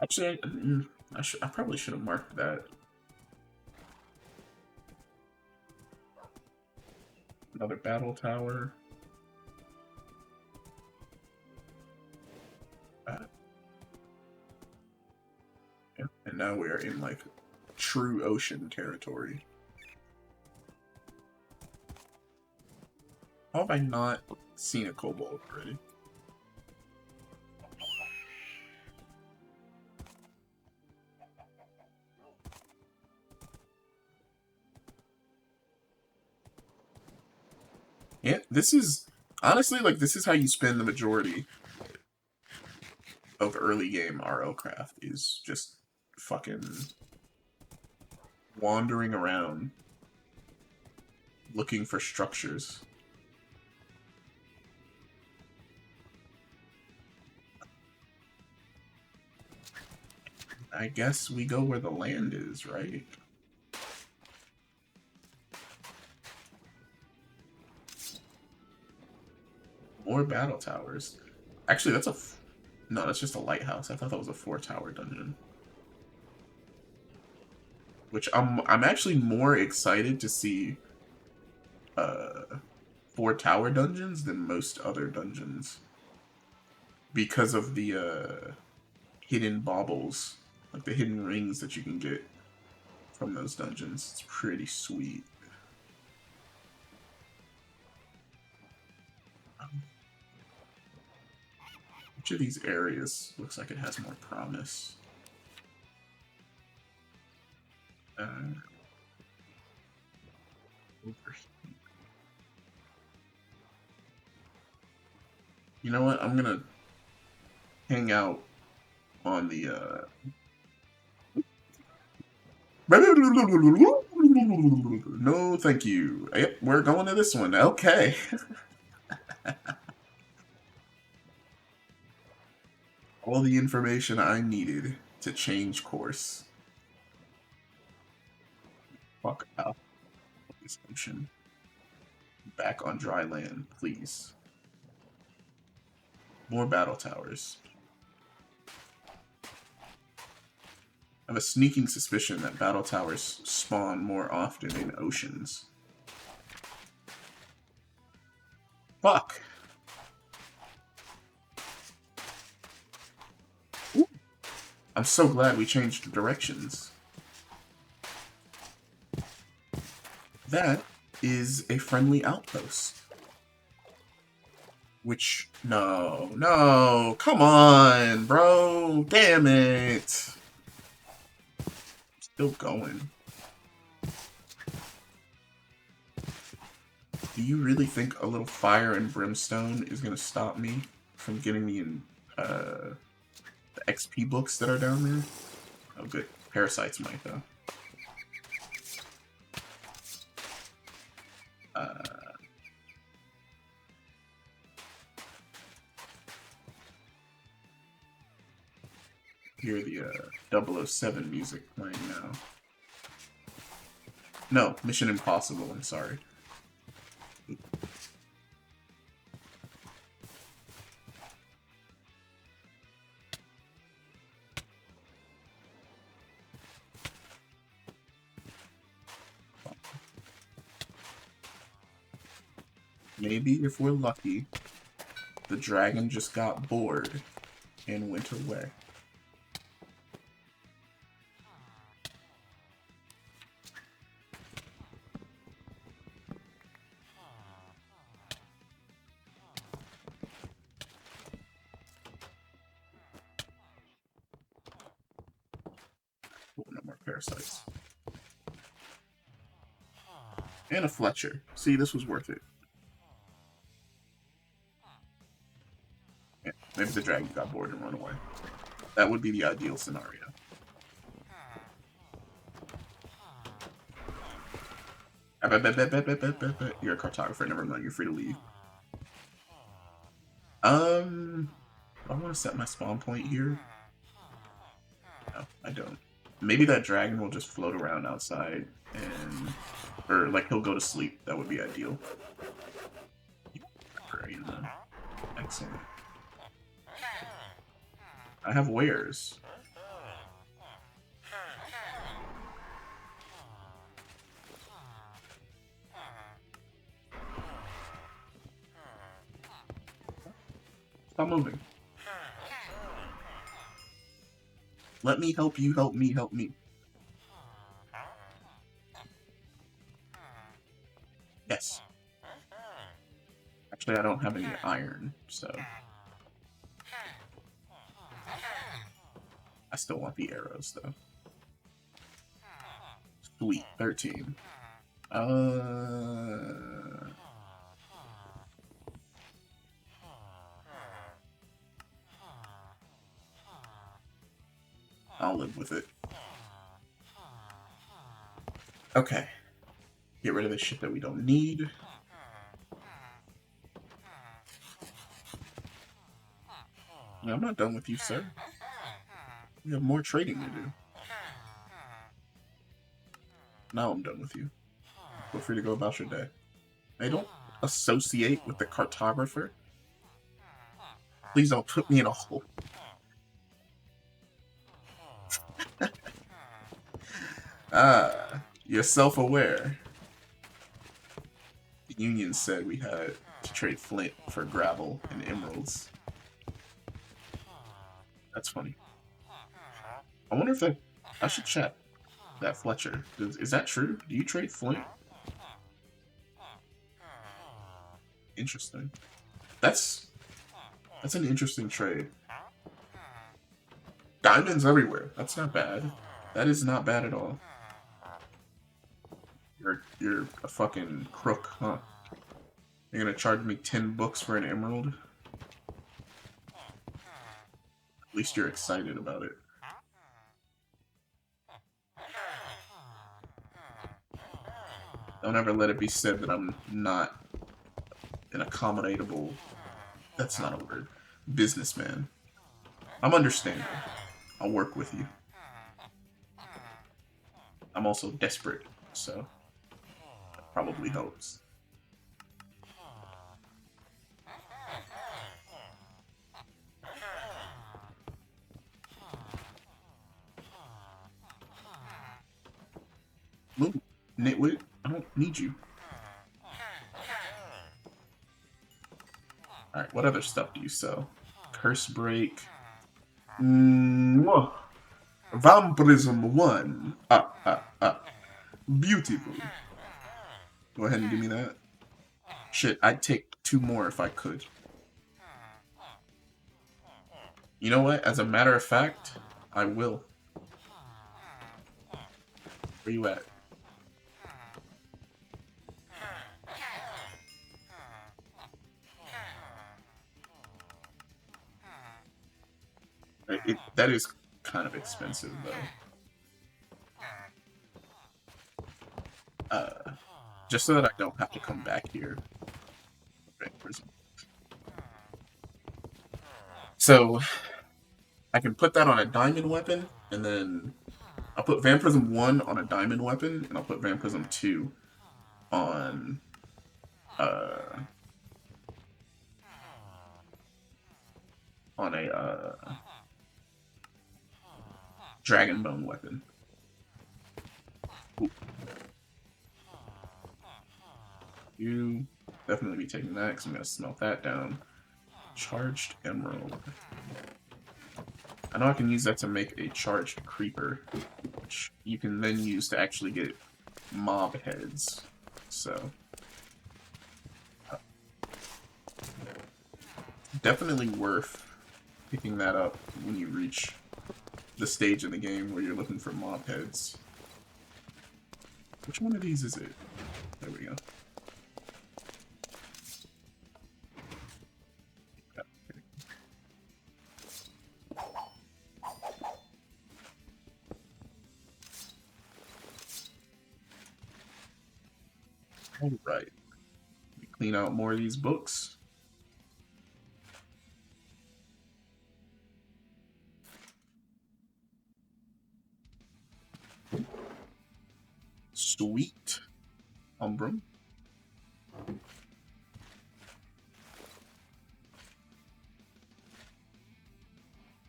Actually, I probably should have marked that. Another battle tower. Yeah, and now we are in like true ocean territory. How have I not seen a kobold already? Yeah, this is honestly like this is how you spend the majority of early game RLCraft is just fucking wandering around looking for structures. I guess we go where the land is, right? More battle towers. Actually, that's a... No, that's just a lighthouse. I thought that was a 4-tower dungeon. Which I'm actually more excited to see 4-tower dungeons than most other dungeons. Because of the hidden baubles. Like the hidden rings that you can get from those dungeons. It's pretty sweet. Which of these areas looks like it has more promise? You know what? I'm gonna hang out on the No, thank you. Yep, we're going to this one. Okay. All the information I needed to change course. Fuck out of this ocean. Back on dry land, please. More battle towers. I have a sneaking suspicion that battle towers spawn more often in oceans. Fuck! Ooh. I'm so glad we changed directions. That is a friendly outpost. Which, no, come on, bro, damn it. Still going. Do you really think a little fire and brimstone is gonna stop me from getting the XP books that are down there? Oh, good. Parasites might, though. Hear the 007 music playing now. No, Mission Impossible, I'm sorry. Maybe if we're lucky, the dragon just got bored and went away. Oh, no more parasites. And a Fletcher. See, this was worth it. Yeah, maybe the dragon got bored and run away. That would be the ideal scenario. You're a cartographer, never mind, you're free to leave. I want to set my spawn point here. No, I don't. Maybe that dragon will just float around outside and... Or, like, he'll go to sleep. That would be ideal. Great. Excellent. I have wares. Stop moving. Let me help you, help me, help me. Yes. Actually, I don't have any iron, so... I still want the arrows, though. Sweet, 13. I'll live with it. Okay. Get rid of the shit that we don't need. No, I'm not done with you, sir. We have more trading to do. Now I'm done with you. Feel free to go about your day. I don't associate with the cartographer. Please don't put me in a hole. You're self-aware. The Union said we had to trade flint for gravel and emeralds. That's funny. I wonder if I should check that Fletcher. Is that true? Do you trade flint? Interesting. That's an interesting trade. Diamonds everywhere. That's not bad. That is not bad at all. You're a fucking crook, huh? You're gonna charge me 10 books for an emerald? At least you're excited about it. Don't ever let it be said that I'm not an accommodatable... That's not a word. Businessman. I'm understanding. I'll work with you. I'm also desperate, so that probably helps. Move, nitwit. I don't need you. Alright, what other stuff do you sell? Curse Break. Vampirism 1. Beautiful. Go ahead and give me that. Shit, I'd take 2 more if I could. You know what? As a matter of fact, I will. Where you at? That is kind of expensive, though. Just so that I don't have to come back here. So, I can put that on a diamond weapon, and then I'll put Vampirism 1 on a diamond weapon, and I'll put Vampirism 2 on a dragon bone weapon. Ooh. You Definitely be taking that because I'm gonna smelt that down. Charged emerald. I know I can use that to make a charged creeper, which you can then use to actually get mob heads. So definitely worth picking that up when you reach the stage in the game where you're looking for mob heads. Which one of these is it? There we go. Alright. Clean out more of these books. Sweet. Umbrium.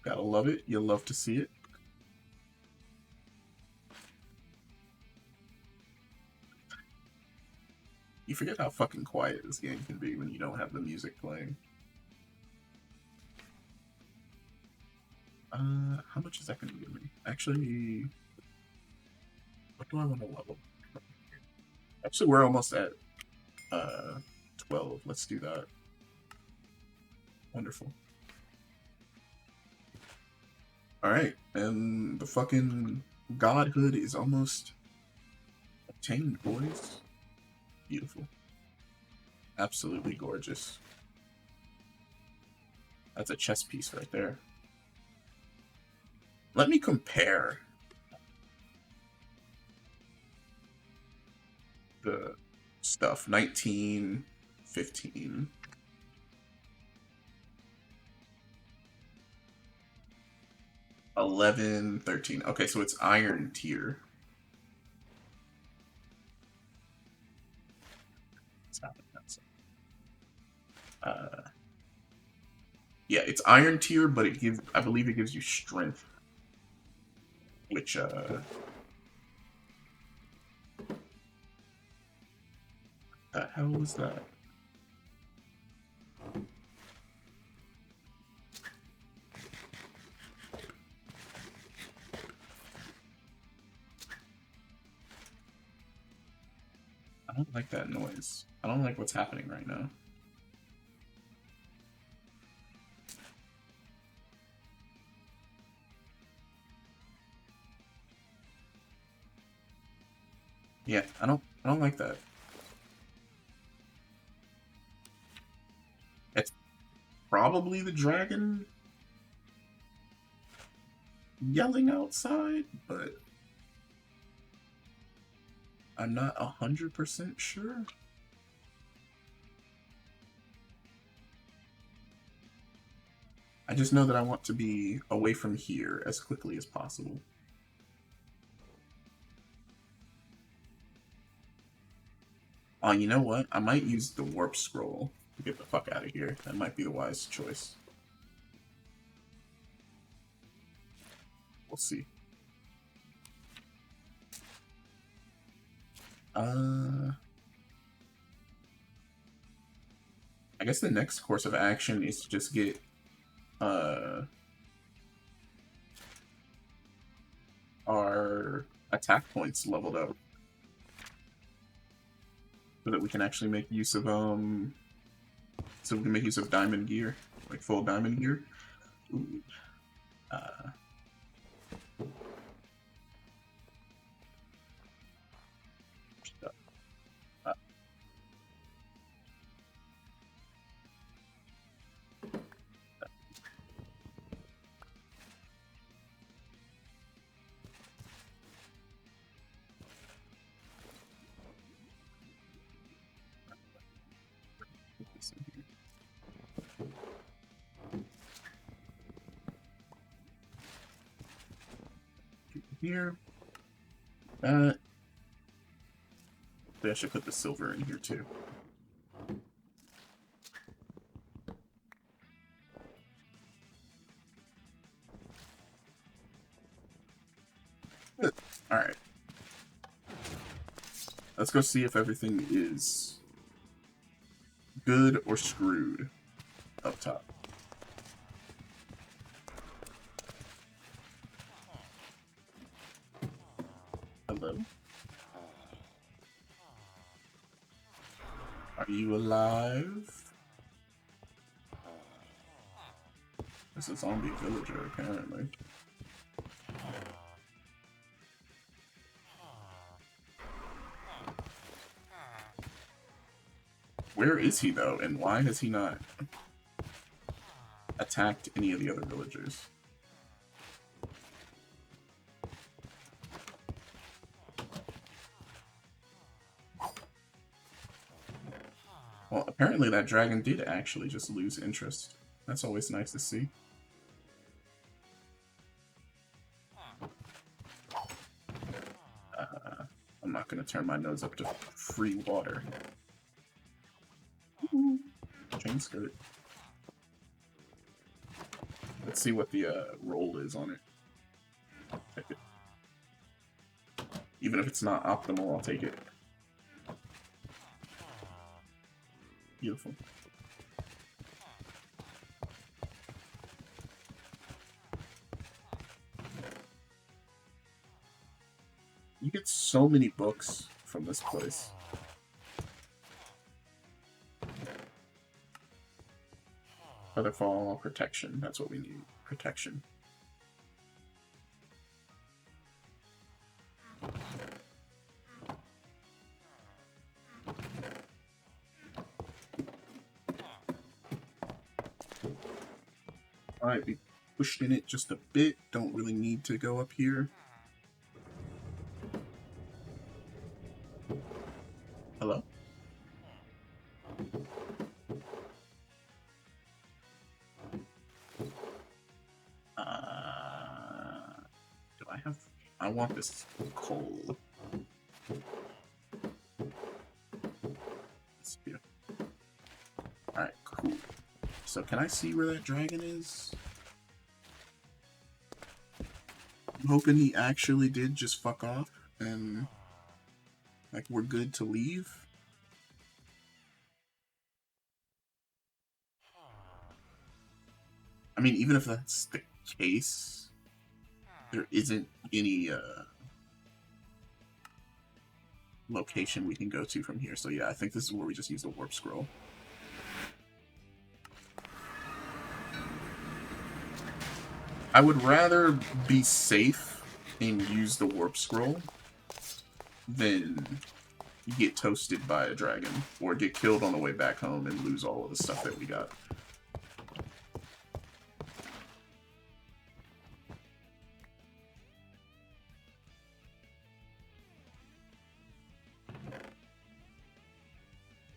Gotta love it. You'll love to see it. You forget how fucking quiet this game can be when you don't have the music playing. How much is that going to give me? Actually, what do I want to level? Actually, we're almost at 12. Let's do that. Wonderful. Alright, and the fucking godhood is almost obtained, boys. Beautiful. Absolutely gorgeous. That's a chess piece right there. Let me compare the stuff. 19, 15. 11, 13. Okay, so it's iron tier. Yeah, it's iron tier, but it gives, I believe it gives you strength. Which, the hell was that? I don't like that noise. I don't like what's happening right now. Yeah, I don't like that. It's probably the dragon yelling outside, but I'm not 100% sure. I just know that I want to be away from here as quickly as possible. Oh, you know what? I might use the warp scroll to get the fuck out of here. That might be the wise choice. We'll see. I guess the next course of action is to just get our attack points leveled up so that we can actually make use of diamond gear, like full diamond gear. Ooh. Here. I should put the silver in here too. Alright. Let's go see if everything is good or screwed up top. Hello? Are you alive? It's a zombie villager, apparently. Where is he, though, and why has he not attacked any of the other villagers? Well, apparently that dragon did actually just lose interest. That's always nice to see. I'm not going to turn my nose up to free water. Chain skirt. Let's see what the roll is on it. I'll take it. Even if it's not optimal, I'll take it. Beautiful. You get so many books from this place. Featherfall, protection. That's what we need. Protection. Alright, we pushed in it just a bit. Don't really need to go up here. Hello? Do I have... I want this coal. Alright, cool. So can I see where that dragon is? I'm hoping he actually did just fuck off and like we're good to leave. I mean, even if that's the case, there isn't any location we can go to from here. So yeah, I think this is where we just use the warp scroll. I would rather be safe and use the warp scroll than get toasted by a dragon or get killed on the way back home and lose all of the stuff that we got.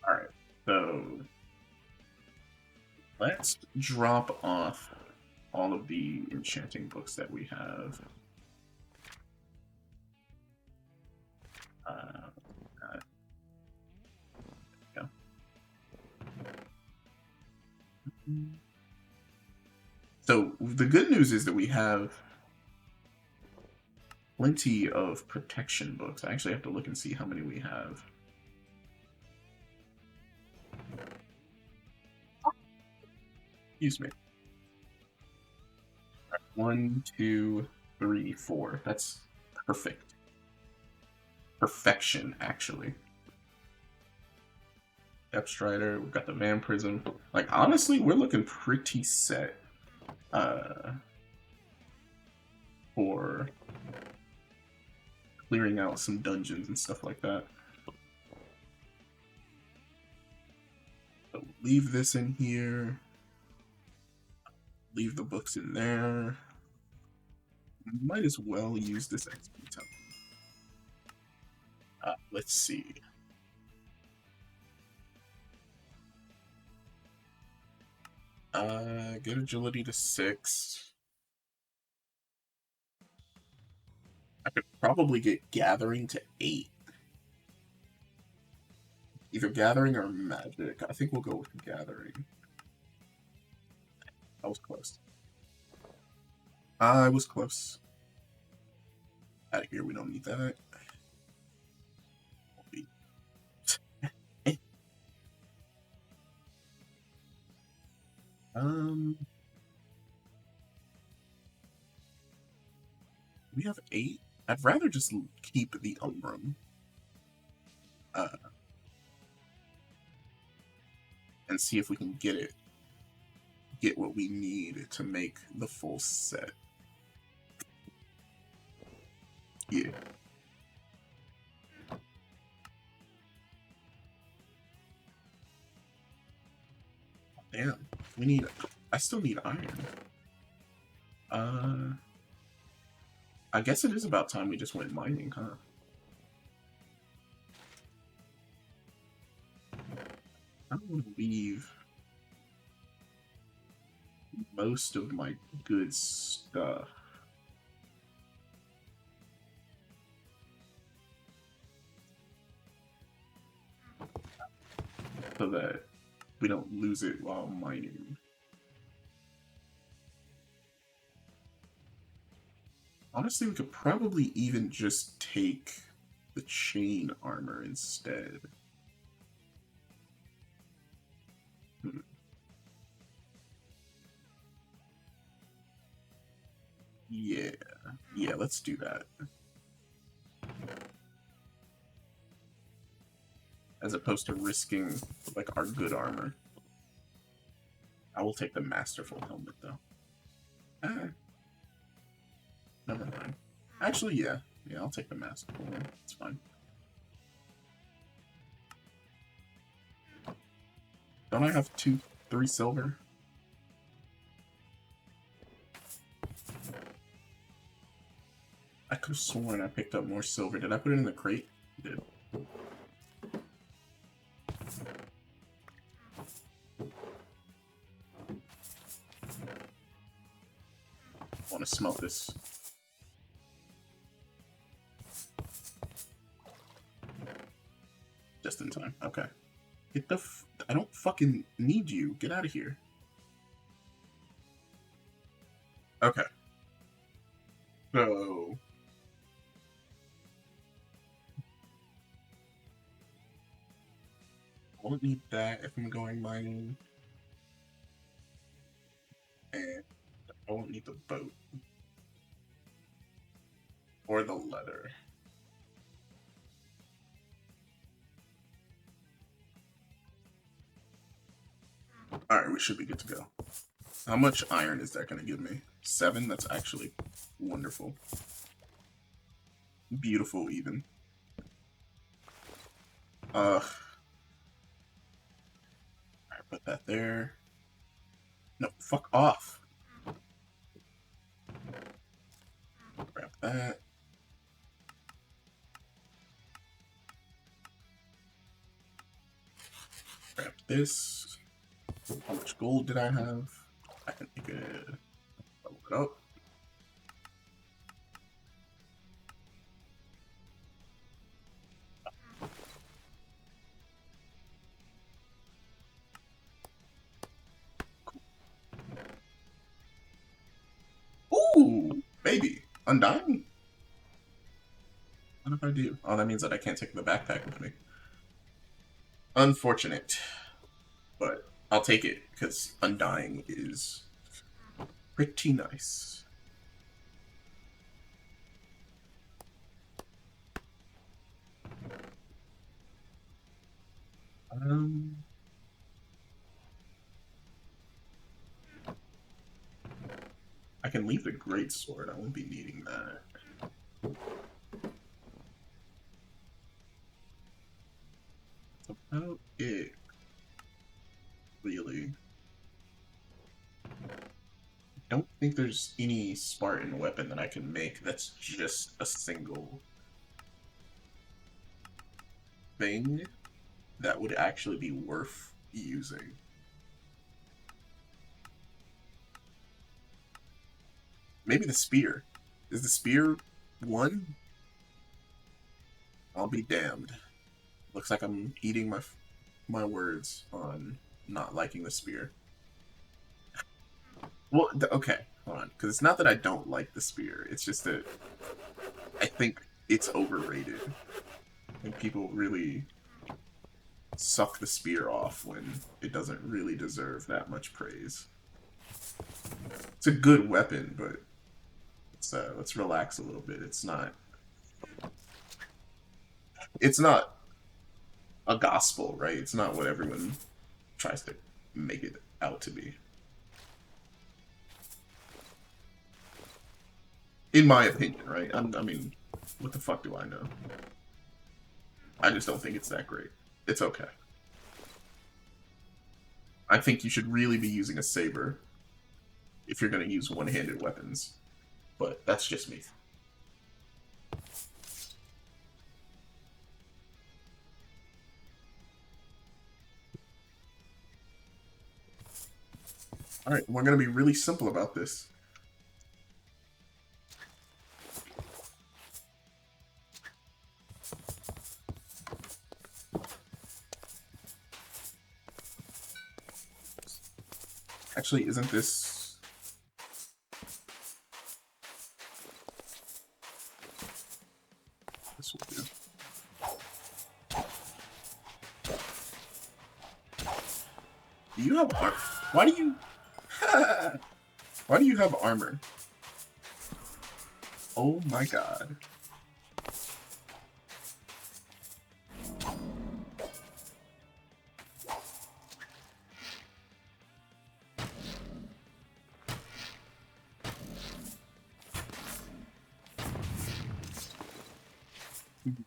Alright, so let's drop off all of the enchanting books that we have. Yeah. So the good news is that we have plenty of protection books. I actually have to look and see how many we have. Excuse me. Right, 1, 2, 3, 4. That's perfect. Perfection, actually. Depth Strider, we've got the Vampirism. Like, honestly, we're looking pretty set for clearing out some dungeons and stuff like that. So leave this in here. Leave the books in there. Might as well use this XP token. Let's see. Get agility to 6. I could probably get gathering to 8. Either gathering or magic. I think we'll go with gathering. I was close. I was close. Out of here, we don't need that. Um, we have 8. I'd rather just keep the Umbrium. And see if we can get what we need to make the full set. Yeah. Damn. I still need iron. I guess it is about time we just went mining, huh? I don't want to leave most of my good stuff. So that we don't lose it while mining. Honestly, we could probably even just take the chain armor instead. Yeah. Yeah, let's do that. As opposed to risking, like, our good armor. I will take the masterful helmet, though. Never mind. Actually, yeah. Yeah, I'll take the masterful one. It's fine. Don't I have 3 silver? I could have sworn I picked up more silver. Did I put it in the crate? I did. I want to smelt this. Just in time. Okay. Get the I don't fucking need you. Get out of here. Okay. So... I won't need that if I'm going mining. And I won't need the boat. Or the leather. Alright, we should be good to go. How much iron is that going to give me? 7? That's actually wonderful. Beautiful, even. Alright, put that there. No, fuck off. Grab that. Grab this. How much gold did I have? I can make it. Level it up. Ooh, baby. Undying? What if I do? Oh, that means that I can't take the backpack with me. Unfortunate. But I'll take it, because Undying is pretty nice. I can leave the great sword. I won't be needing that. That's about it. Really. I don't think there's any Spartan weapon that I can make that's just a single thing that would actually be worth using. Maybe the spear. Is the spear 1? I'll be damned. Looks like I'm eating my words on not liking the spear. Well, okay, hold on. Because it's not that I don't like the spear. It's just that I think it's overrated. And people really suck the spear off when it doesn't really deserve that much praise. It's a good weapon, but let's relax a little bit. It's not a gospel, right? It's not what everyone tries to make it out to be. In my opinion, right? I mean, what the fuck do I know? I just don't think it's that great. It's okay. I think you should really be using a saber if you're going to use one-handed weapons. But that's just me. Alright, we're going to be really simple about this. Actually, isn't this... This will do. Do you have armor? Why do you... Why do you have armor? Oh my god.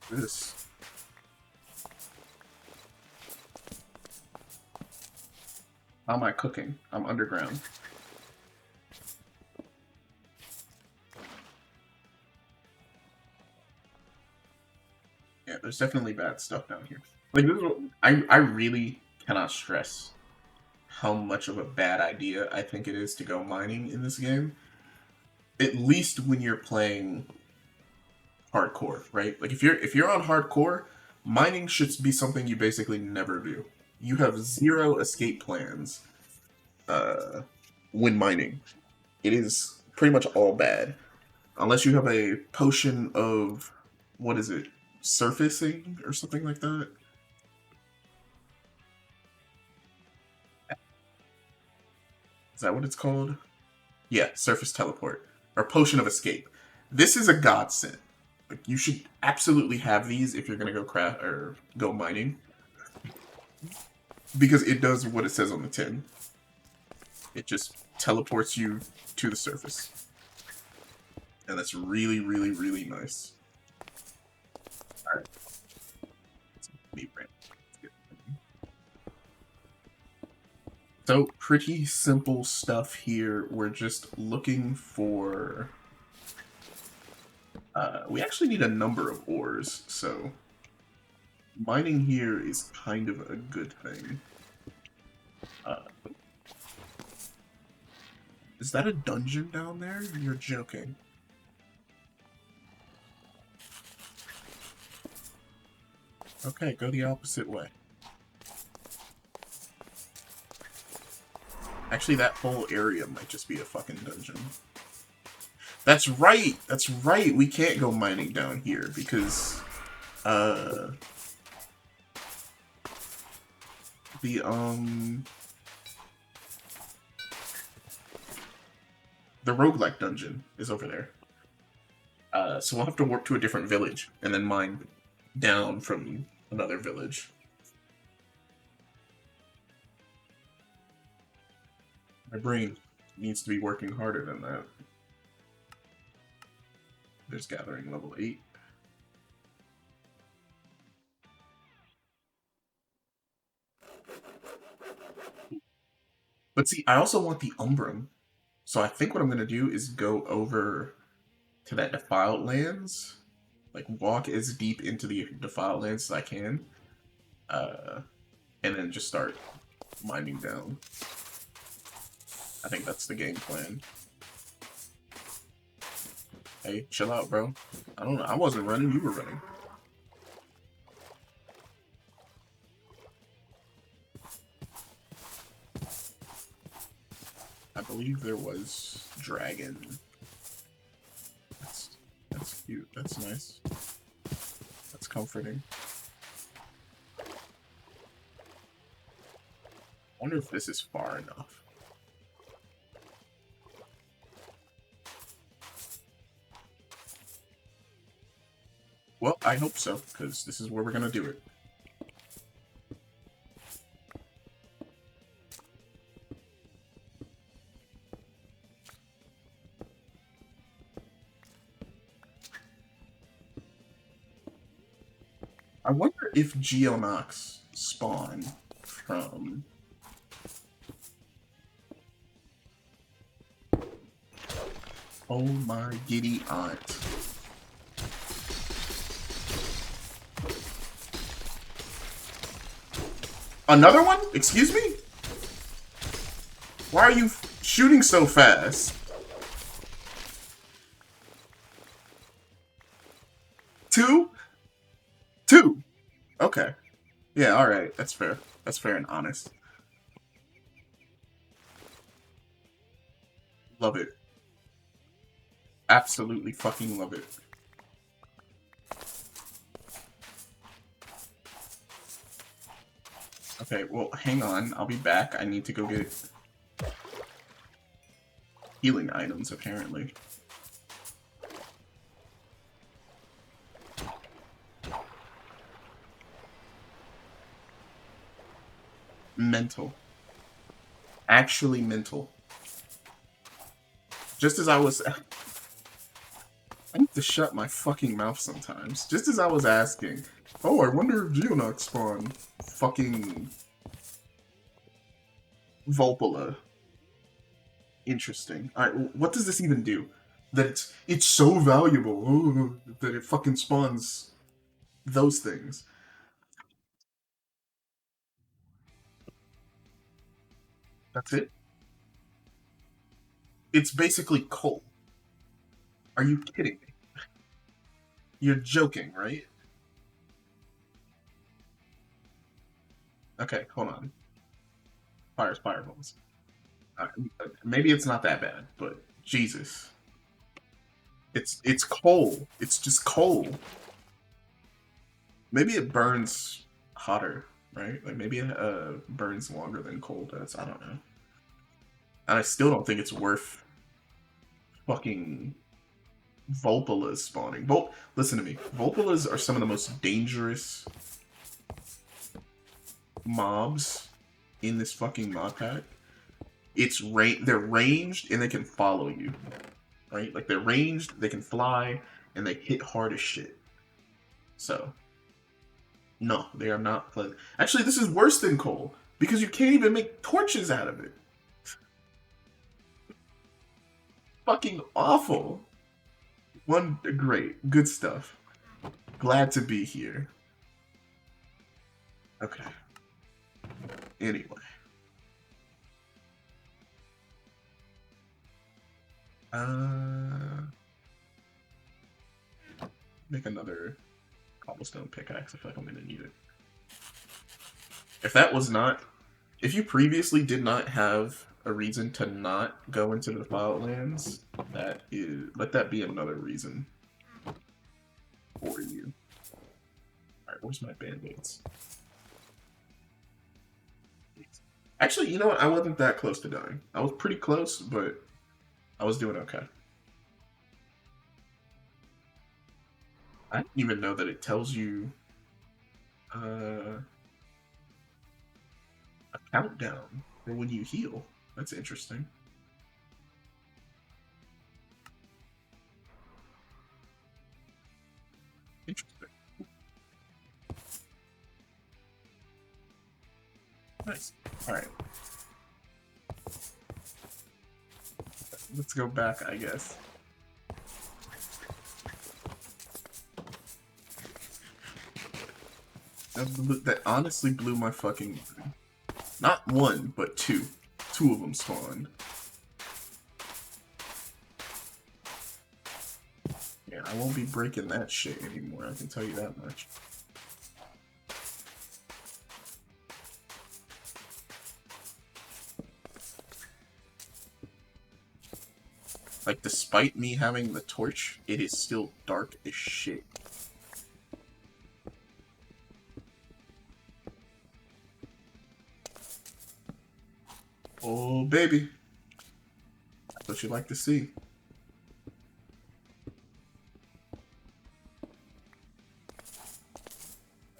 This. How am I cooking? I'm underground. Yeah, there's definitely bad stuff down here. Like, I really cannot stress how much of a bad idea I think it is to go mining in this game. At least when you're playing hardcore, right? Like if you're on hardcore, mining should be something you basically never do. You have zero escape plans when mining. It is pretty much all bad. Unless you have a potion of, what is it, surfacing or something like that. Is that what it's called? Yeah, surface teleport. Or potion of escape. This is a godsend. Like, you should absolutely have these if you're gonna go craft or go mining. Because it does what it says on the tin. It just teleports you to the surface. And that's really, really, really nice. Alright. So, pretty simple stuff here. We're just looking for... we actually need a number of ores, so... Mining here is kind of a good thing. Is that a dungeon down there? You're joking. Okay, go the opposite way. Actually, that whole area might just be a fucking dungeon. That's right! That's right! We can't go mining down here because... The roguelike dungeon is over there. So we'll have to warp to a different village and then mine down from another village. My brain needs to be working harder than that. There's gathering level 8. But see, I also want the Umbrium. So I think what I'm going to do is go over to that Defiled Lands. Like, walk as deep into the Defiled Lands as I can. And then just start mining down. I think that's the game plan. Hey, chill out, bro. I don't know. I wasn't running. You were running. I believe there was dragon. That's cute. That's nice. That's comforting. I wonder if this is far enough. Well, I hope so, because this is where we're gonna do it. I wonder if Geonox spawn from... Oh my giddy aunt. Another one? Excuse me? Why are you shooting so fast? Two? Two. Okay. Yeah, alright. That's fair. That's fair and honest. Love it. Absolutely fucking love it. Okay, well, hang on. I'll be back. I need to go get healing items, apparently. Mental. Actually mental. Just as I was... I need to shut my fucking mouth sometimes. Just as I was asking, oh, I wonder if Geonox spawned. Fucking... Vulpala. Interesting. Alright, what does this even do? That it's so valuable that it fucking spawns those things. That's it? It's basically coal. Are you kidding me? You're joking, right? Okay, hold on. Fireballs. Uh, Maybe it's not that bad, but Jesus. It's coal. It's just coal. Maybe it burns hotter, right? Like maybe it burns longer than coal does. I don't know. And I still don't think it's worth fucking Vulpalas spawning. Listen to me. Vulpalas are some of the most dangerous mobs in this fucking mod pack. They're ranged and they can follow you. Right? Like they're ranged, they can fly, and they hit hard as shit. So no, they are not pleasant. Actually, this is worse than coal, because you can't even make torches out of it. Fucking awful. Great. Good stuff. Glad to be here. Okay. Anyway. Make another cobblestone pickaxe. I feel like I'm gonna need it. If you previously did not have a reason to not go into the Defiled Lands, let that be another reason for you. Alright, where's my band-aids? Actually, you know what? I wasn't that close to dying. I was pretty close, but I was doing okay. I didn't even know that it tells you a countdown for when you heal. That's interesting. Interesting. Nice. Alright. Let's go back, I guess. That honestly blew my fucking mind. Not one, but two. Two of them spawned. Yeah, I won't be breaking that shit anymore, I can tell you that much. Like, despite me having the torch, it is still dark as shit. Oh, baby. That's what you like to see.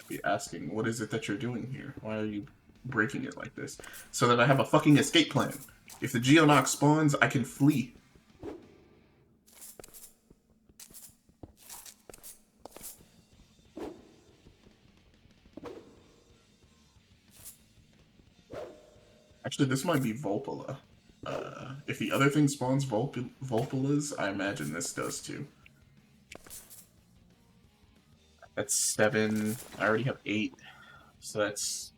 Be asking, what is it that you're doing here? Why are you breaking it like this? So that I have a fucking escape plan. If the Geonox spawns, I can flee. Actually, this might be Volpula. If the other thing spawns Volpulas, I imagine this does too. That's 7. I already have 8. So that's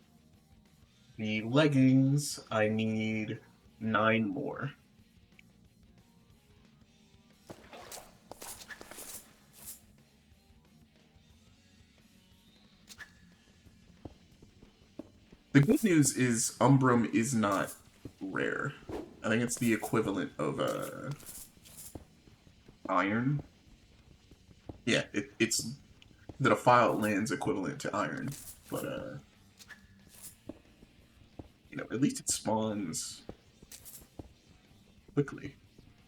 the leggings. I need 9 more. The good news is Umbrium is not rare. I think it's the equivalent of iron. Yeah, it's the Defiled Lands equivalent to iron, but you know, at least it spawns quickly,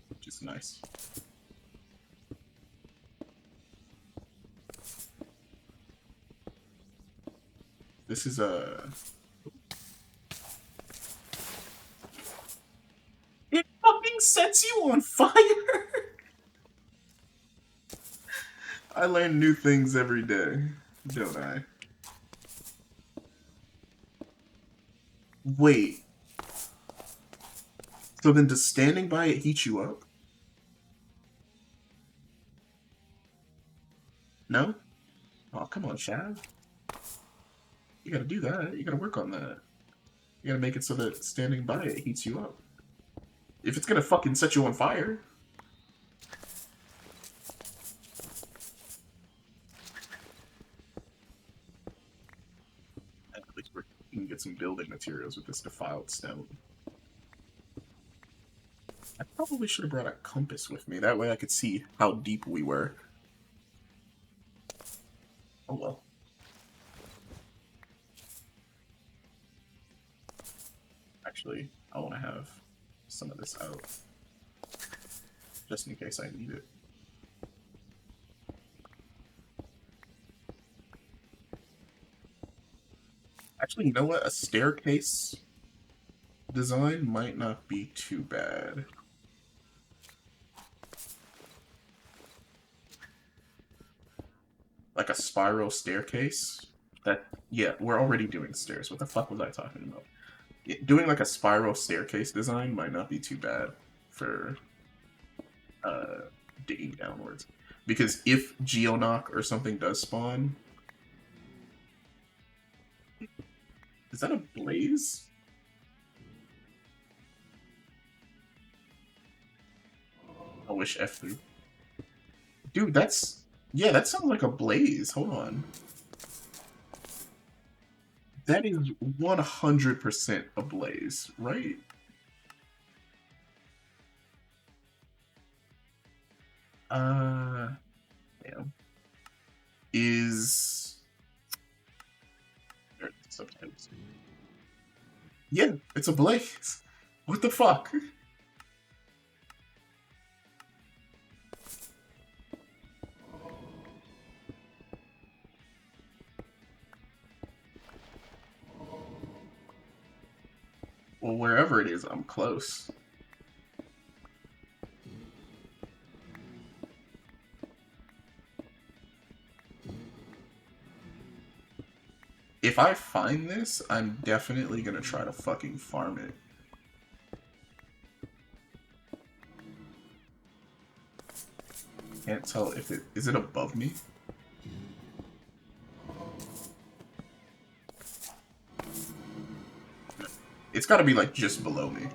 which is nice. This is a. It fucking sets you on fire! I learn new things every day, don't I? Wait. So then does standing by it heat you up? No? Oh, come on, Shav. You gotta do that. You gotta work on that. You gotta make it so that standing by it heats you up. If it's gonna fucking set you on fire. At least we can get some building materials with this defiled stone. I probably should have brought a compass with me. That way I could see how deep we were. Oh well. Actually, I want to have some of this out. Just in case I need it. Actually, you know what? A staircase design might not be too bad. Like a spiral staircase. Yeah, we're already doing stairs. What the fuck was I talking about? Doing like a spiral staircase design might not be too bad for digging downwards. Because if Geonock or something does spawn... Is that a blaze? I wish F3. Dude, that's... Yeah, that sounds like a blaze. Hold on. That is 100% a blaze, right? Damn. Is... Subtitles. Yeah, it's a blaze. What the fuck? Well, wherever it is, I'm close. If I find this, I'm definitely gonna try to fucking farm it. Can't tell if it... Is it above me? It's gotta be, like, just below me.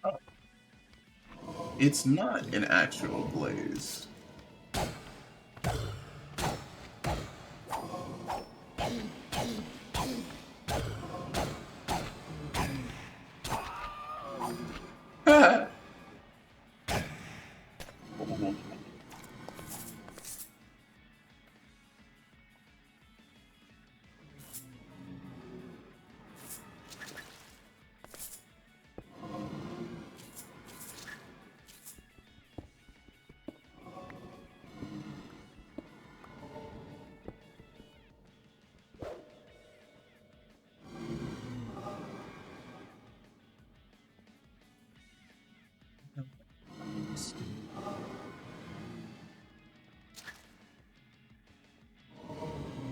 Oh. It's not an actual blaze.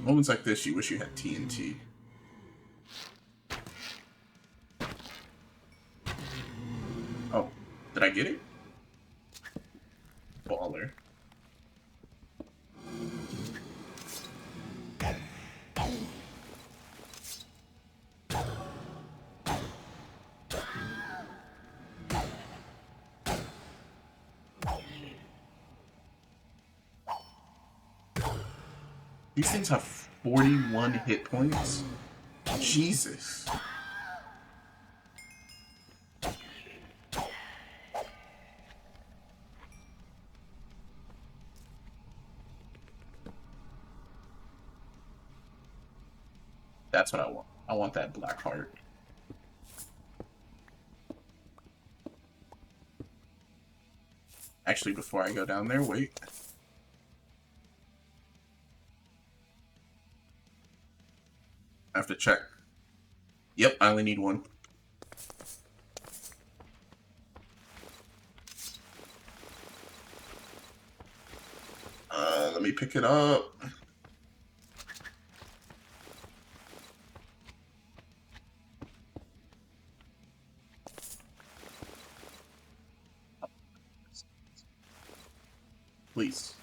Moments like this, you wish you had TNT. Oh, did I get it? Baller. These things have 41 hit points. Jesus. That's what I want. I want that black heart. Actually, before I go down there, wait. I have to check. Yep, I only need one. Let me pick it up. Please.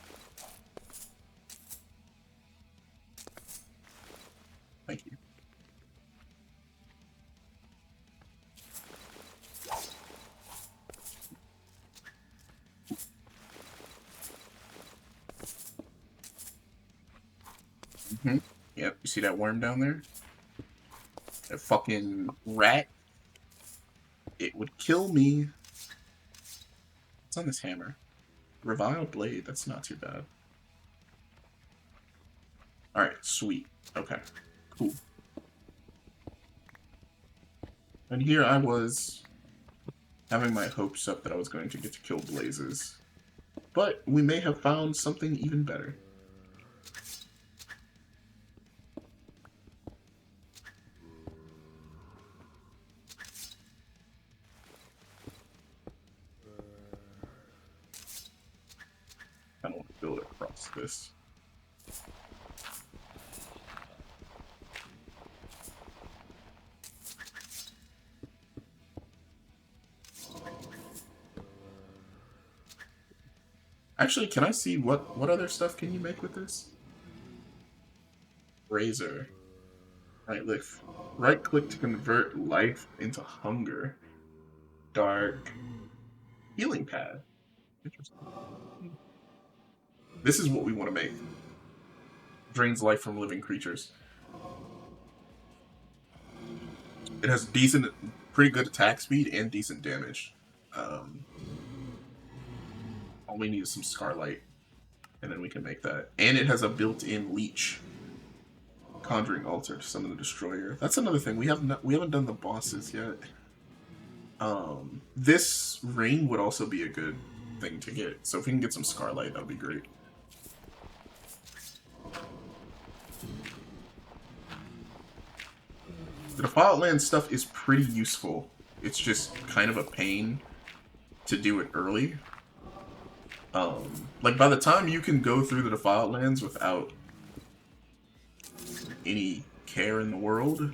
Thank you. Mm-hmm. Yep, you see that worm down there? That fucking rat? It would kill me. What's on this hammer? Reviled blade, that's not too bad. Alright, sweet. Okay, cool. And here I was having my hopes up that I was going to get to kill blazes. But we may have found something even better. I don't want to build across this. Actually, can I see what other stuff can you make with this? Razor. Right click to convert life into hunger. Dark. Healing pad. Interesting. This is what we want to make. Drains life from living creatures. It has pretty good attack speed and decent damage. All we need is some Scarlite, and then we can make that. And it has a built-in leech. Conjuring Altar to summon the Destroyer. That's another thing. We haven't done the bosses yet. This ring would also be a good thing to get. So if we can get some Scarlite, that would be great. The Defiled Lands stuff is pretty useful. It's just kind of a pain to do it early. Like, by the time you can go through the Defiled Lands without any care in the world,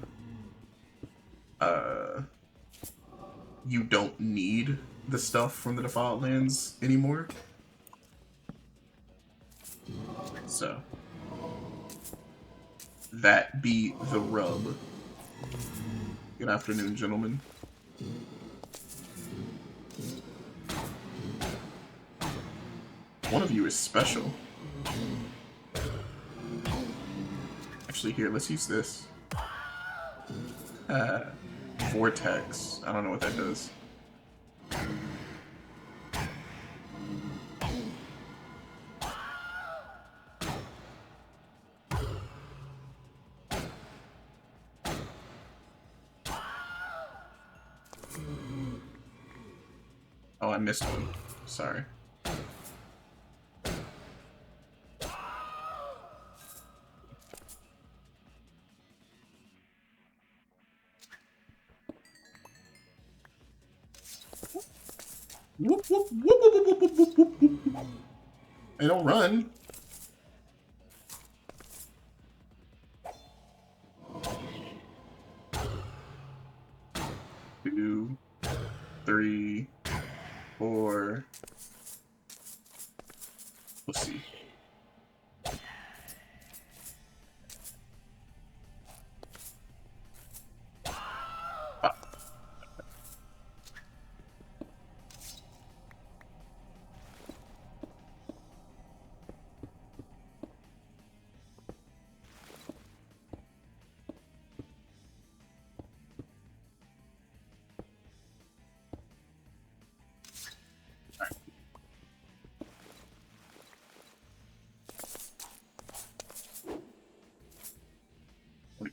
you don't need the stuff from the Defiled Lands anymore. So, that be the rub. Good afternoon, gentlemen. One of you is special. Actually, here, let's use this. Vortex. I don't know what that does. Oh, I missed one. Sorry. Whoop, whoop, whoop, whoop, whoop, whoop, whoop, whoop. Hey, don't run. 3, 4. We'll see.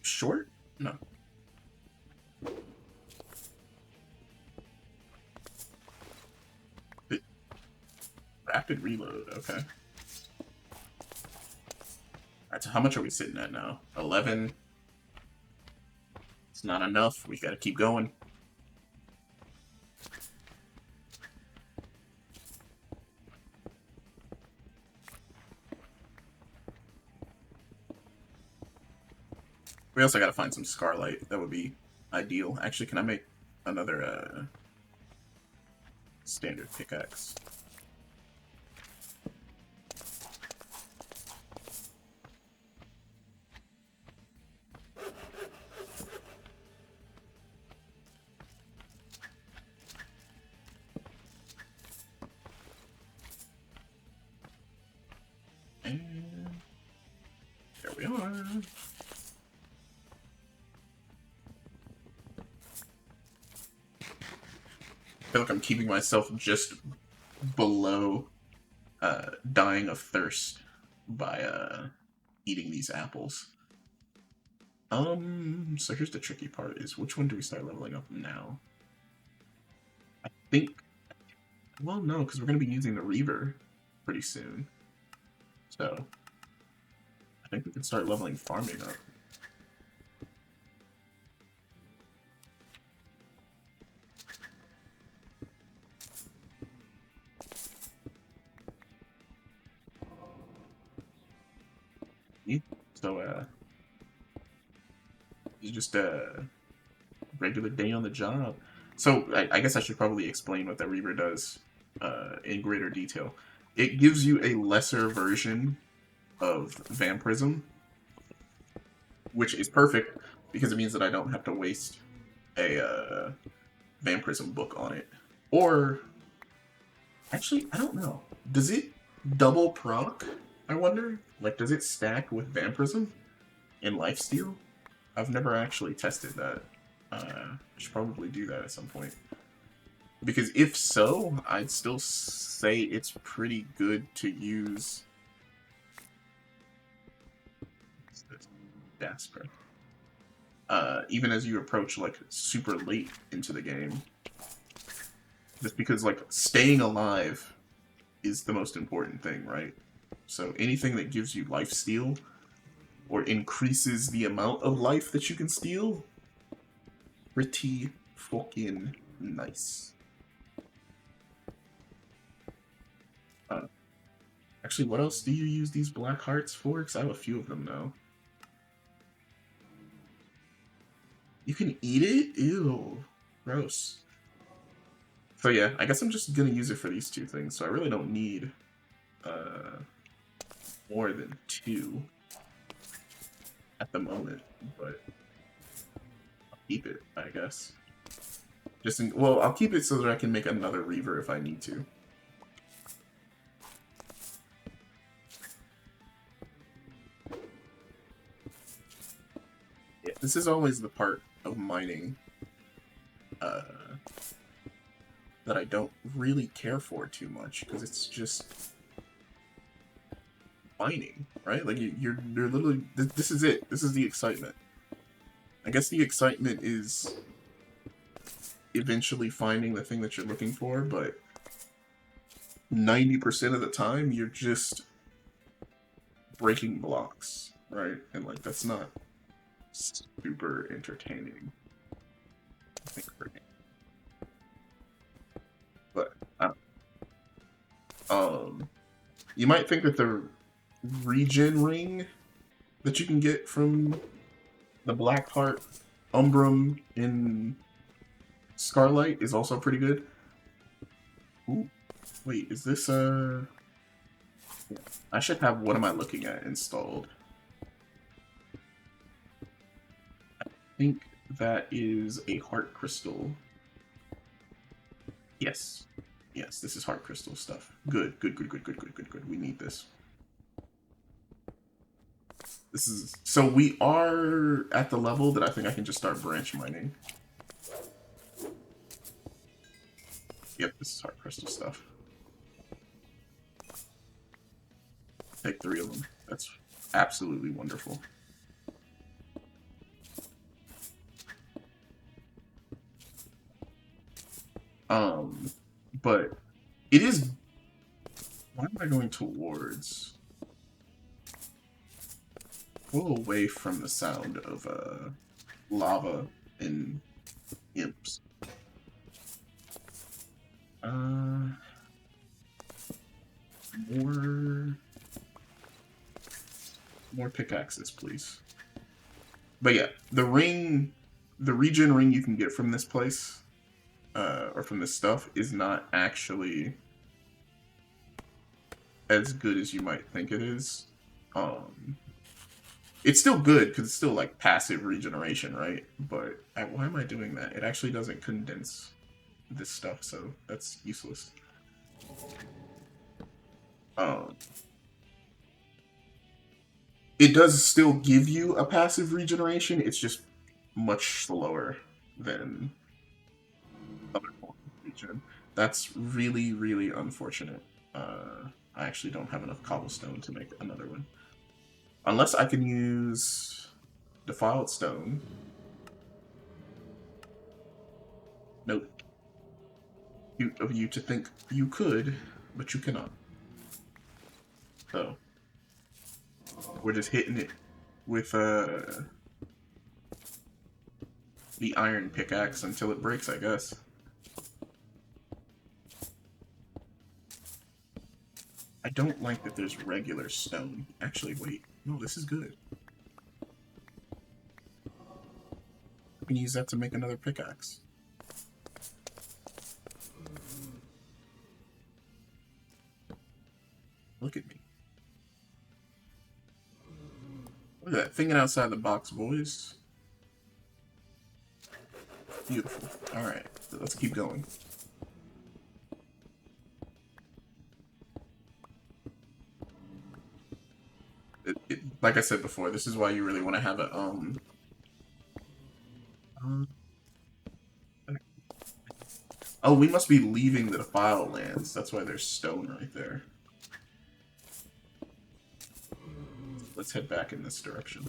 Short? No. Rapid reload, okay. Alright, so how much are we sitting at now? 11. It's not enough. We gotta keep going. We also gotta find some Scarlite. That would be ideal. Actually, can I make another standard pickaxe? And there we are. I feel like I'm keeping myself just below dying of thirst by eating these apples. So here's the tricky part, is which one do we start leveling up now? I think, well, no, because we're going to be using the Reaver pretty soon. So I think we can start leveling farming up. So, it's just a regular day on the job. So, I guess I should probably explain what that Reaver does in greater detail. It gives you a lesser version of Vampirism, which is perfect because it means that I don't have to waste a Vampirism book on it. Or, actually, I don't know. Does it double proc, I wonder? Like, does it stack with Vampirism in Lifesteal? I've never actually tested that. I should probably do that at some point. Because if so, I'd still say it's pretty good to use... What's this? Jasper. Even as you approach, like, super late into the game. Just because, like, staying alive is the most important thing, right? So anything that gives you lifesteal or increases the amount of life that you can steal, pretty fucking nice. Actually, what else do you use these black hearts for? Because I have a few of them now. You can eat it? Ew. Gross. So yeah, I guess I'm just gonna use it for these two things, so I really don't need more than 2 at the moment, but I'll keep it, I guess. Well, I'll keep it so that I can make another Reaver if I need to. Yeah, this is always the part of mining that I don't really care for too much, because it's just mining, right? Like, you're literally... This is it. This is the excitement. I guess the excitement is eventually finding the thing that you're looking for, but 90% of the time, you're just breaking blocks, right? And, like, that's not super entertaining, I think, for me. But, you might think that the regen ring that you can get from the Blackheart Umbrium and Scarlite is also pretty good. Ooh, wait, is this I should have What Am I Looking At installed. I think that is a heart crystal. Yes. Yes, this is heart crystal stuff. Good. We need this. This is so we are at the level that I think I can just start branch mining. Yep, this is heart crystal stuff. Take 3 of them. That's absolutely wonderful. But it is. Why am I going towards? Go away from the sound of lava and imps. More pickaxes, please. But yeah, the regen ring you can get from this place, or from this stuff, is not actually as good as you might think it is. It's still good because it's still like passive regeneration, right? But why am I doing that? It actually doesn't condense this stuff, so that's useless. It does still give you a passive regeneration. It's just much slower than other forms of regen. That's really, really unfortunate. I actually don't have enough cobblestone to make another one. Unless I can use Defiled Stone. Nope. Cute of you to think you could, but you cannot. So, we're just hitting it with the iron pickaxe until it breaks, I guess. I don't like that there's regular stone. Actually, wait. No, this is good. I can use that to make another pickaxe. Look at me. Look at that. Thinking outside the box, boys. Beautiful. Alright, let's keep going. Like I said before, this is why you really want to have a, oh, we must be leaving the Defiled Lands. That's why there's stone right there. Let's head back in this direction.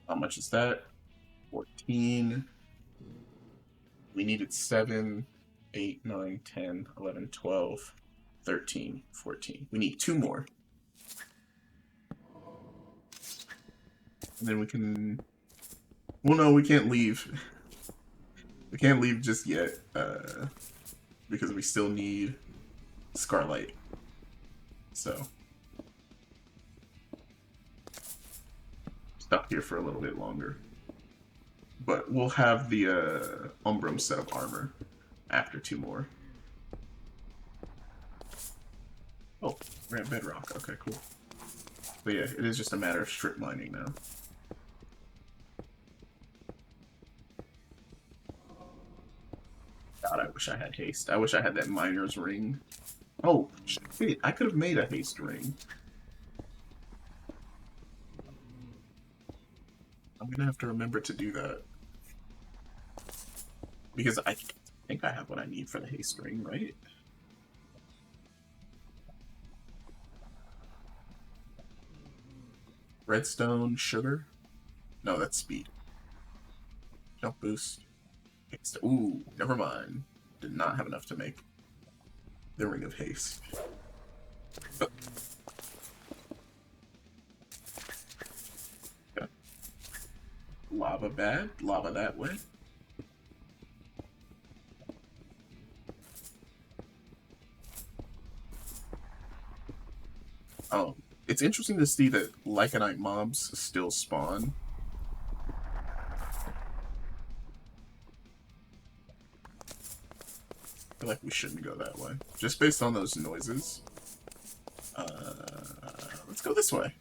How much is that? 14. We needed 7, 8, 9, 10, 11, 12, 13, 14. We need 2 more. And then we can... Well, no, we can't leave. We can't leave just yet, because we still need Scarlite. So... stuck here for a little bit longer. But we'll have the Umbrium set of armor after 2 more. Oh, we're at bedrock. Okay, cool. But yeah, it is just a matter of strip mining now. God, I wish I had haste. I wish I had that miner's ring. Oh, shit, I could have made a haste ring. I'm gonna have to remember to do that. Because I think I have what I need for the haste ring, right? Redstone, sugar? No, that's speed. Jump boost. Ooh, never mind. Did not have enough to make the Ring of Haste. lava bad? Lava that way? Oh, it's interesting to see that Lycanite mobs still spawn. I feel like we shouldn't go that way. Just based on those noises. Let's go this way.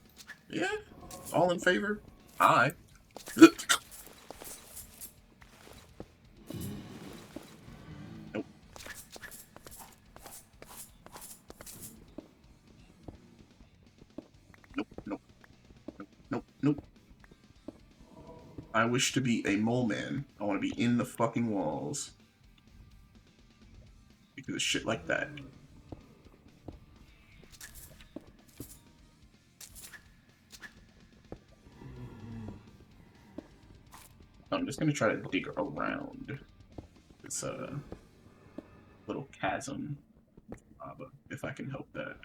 Yeah? All in favor? Aye. Nope. Nope, nope, nope, nope, nope. I wish to be a mole man. I want to be in the fucking walls. Because of shit like that. I'm just gonna try to dig around this little chasm of lava, if I can help that.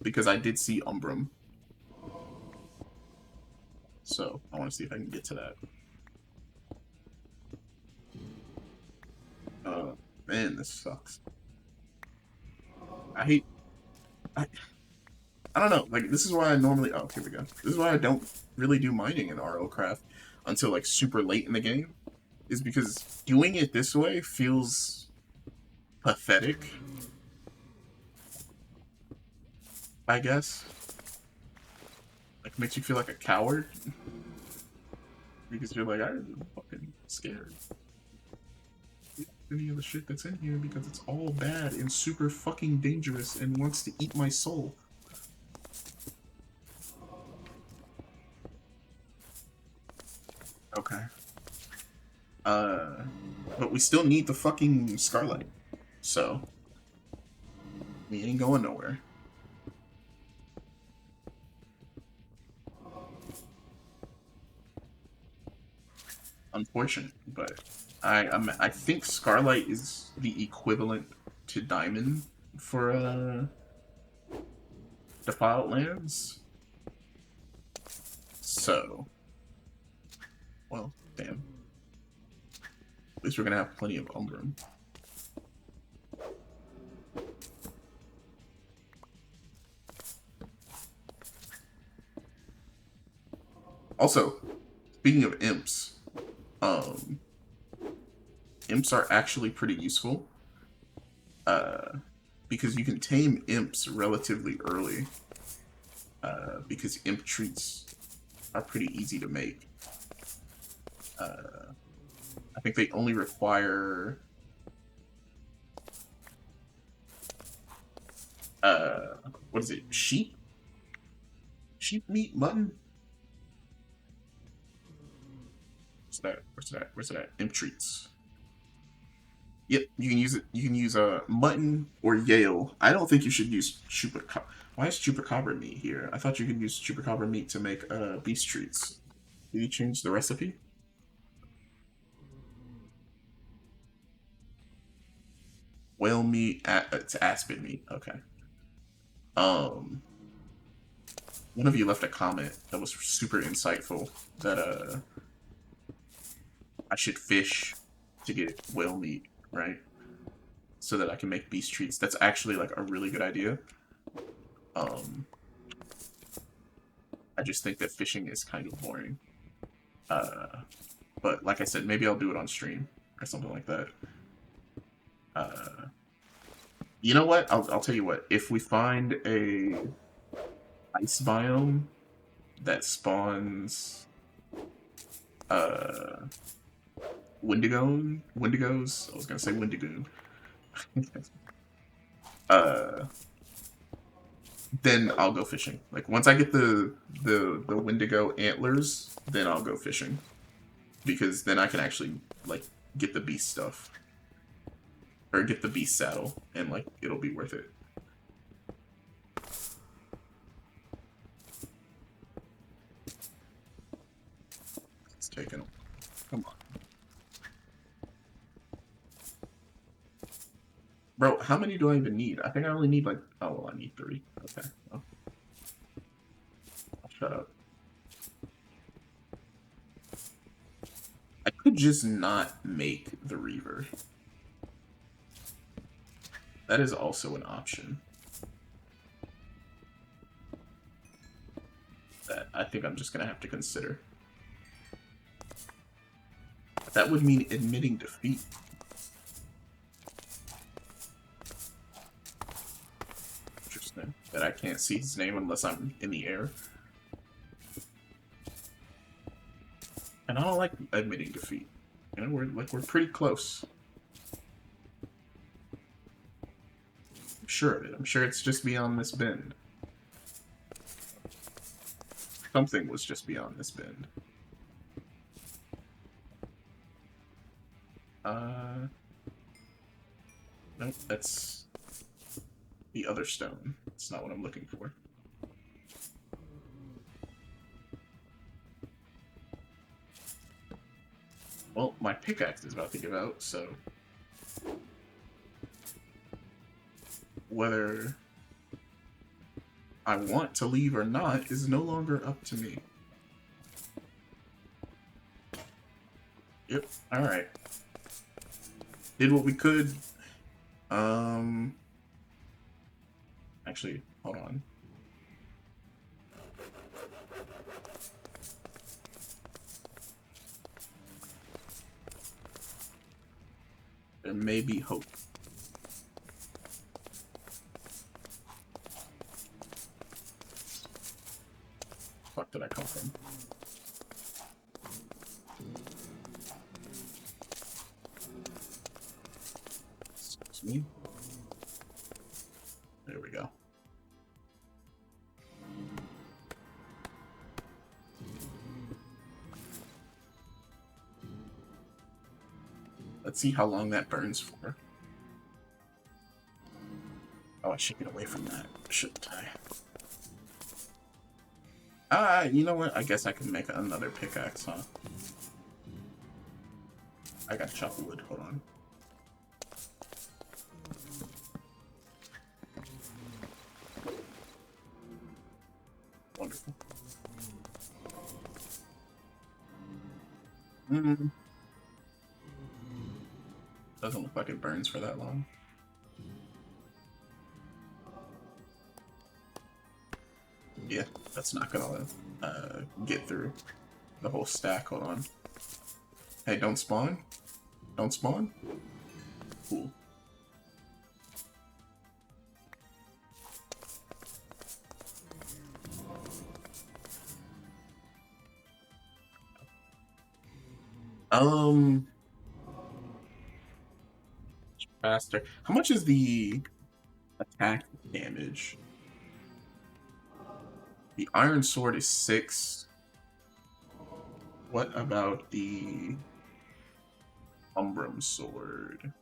Because I did see Umbrium. So, I want to see if I can get to that. Man, this sucks. I don't know, like, this is why I normally... Oh, here we go. This is why I don't really do mining in RLCraft until, like, super late in the game. Is because doing it this way feels pathetic, I guess. Like, makes you feel like a coward. Because you're like, I'm fucking scared. Any of the shit that's in here because it's all bad and super fucking dangerous and wants to eat my soul. Okay. But we still need the fucking Scarlite. So, we ain't going nowhere. Unfortunate, but I think Scarlite is the equivalent to Diamond for Defiled Lands. So, well, damn. At least we're gonna have plenty of Umbrium. Also, speaking of imps, imps are actually pretty useful. Because you can tame imps relatively early. Because imp treats are pretty easy to make. I think they only require what is it? Sheep? Sheep meat? Mutton? What's that? Where's that? Where's that? Imp treats. Yep, you can use it. You can use mutton or Yale. I don't think you should use chupacabra. Why is chupacabra meat here? I thought you could use chupacabra meat to make beast treats. Did you change the recipe? Whale meat, it's aspen meat. Okay. Um, one of you left a comment that was super insightful that I should fish to get whale meat, right? So that I can make beast treats. That's actually like a really good idea. I just think that fishing is kind of boring. But like I said, maybe I'll do it on stream or something like that. You know what? I'll tell you what. If we find a ice biome that spawns Wendigos. I was gonna say Wendigoon. Then I'll go fishing. Like once I get the Wendigo antlers, then I'll go fishing. Because then I can actually like get the beast stuff. Or get the beast saddle and like it'll be worth it. It's taken. Come on. Bro, how many do I even need? I think I only need like... Oh, well, I need 3. Okay. Well, I'll shut up. I could just not make the Reaver. That is also an option. That I think I'm just going to have to consider. That would mean admitting defeat. Interesting. That I can't see his name unless I'm in the air. And I don't like admitting defeat. You know, we're pretty close. I'm sure of it. I'm sure it's just beyond this bend. Something was just beyond this bend. Nope, that's the other stone. That's not what I'm looking for. Well, my pickaxe is about to give out, so... Whether I want to leave or not is no longer up to me. Yep, alright. Did what we could. Actually, hold on. There may be hope. Fuck did I come from? Excuse me. There we go. Let's see how long that burns for. Oh, I should get away from that, shouldn't I? You know what? I guess I can make another pickaxe, huh? I got chop wood, hold on. Wonderful. Doesn't look like it burns for that long. Yeah, that's not gonna get through the whole stack. Hold on. Hey, don't spawn. Don't spawn. Cool. Faster. How much is the attack damage? The iron sword is 6. What about the Umbrium sword?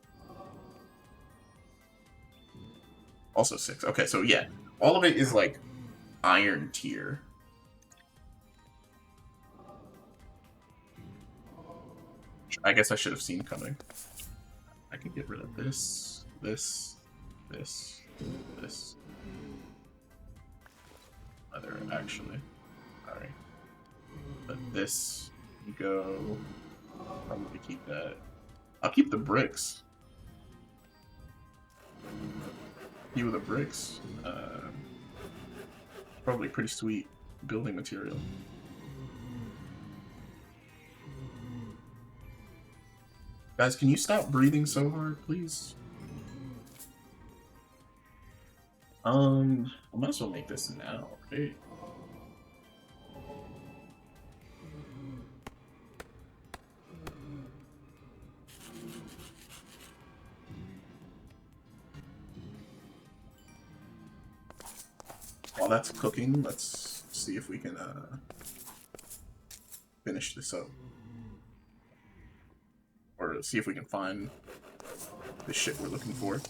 Also 6. Okay, so yeah, all of it is like iron tier. I guess I should have seen coming. I can get rid of this, this, this, this. Other, actually. Alright. But this, go. Probably keep that. I'll keep the bricks. Few of the bricks. Probably pretty sweet building material. Guys, can you stop breathing so hard, please? I might as well make this now, right? While that's cooking, let's see if we can finish this up. Or see if we can find the shit we're looking for.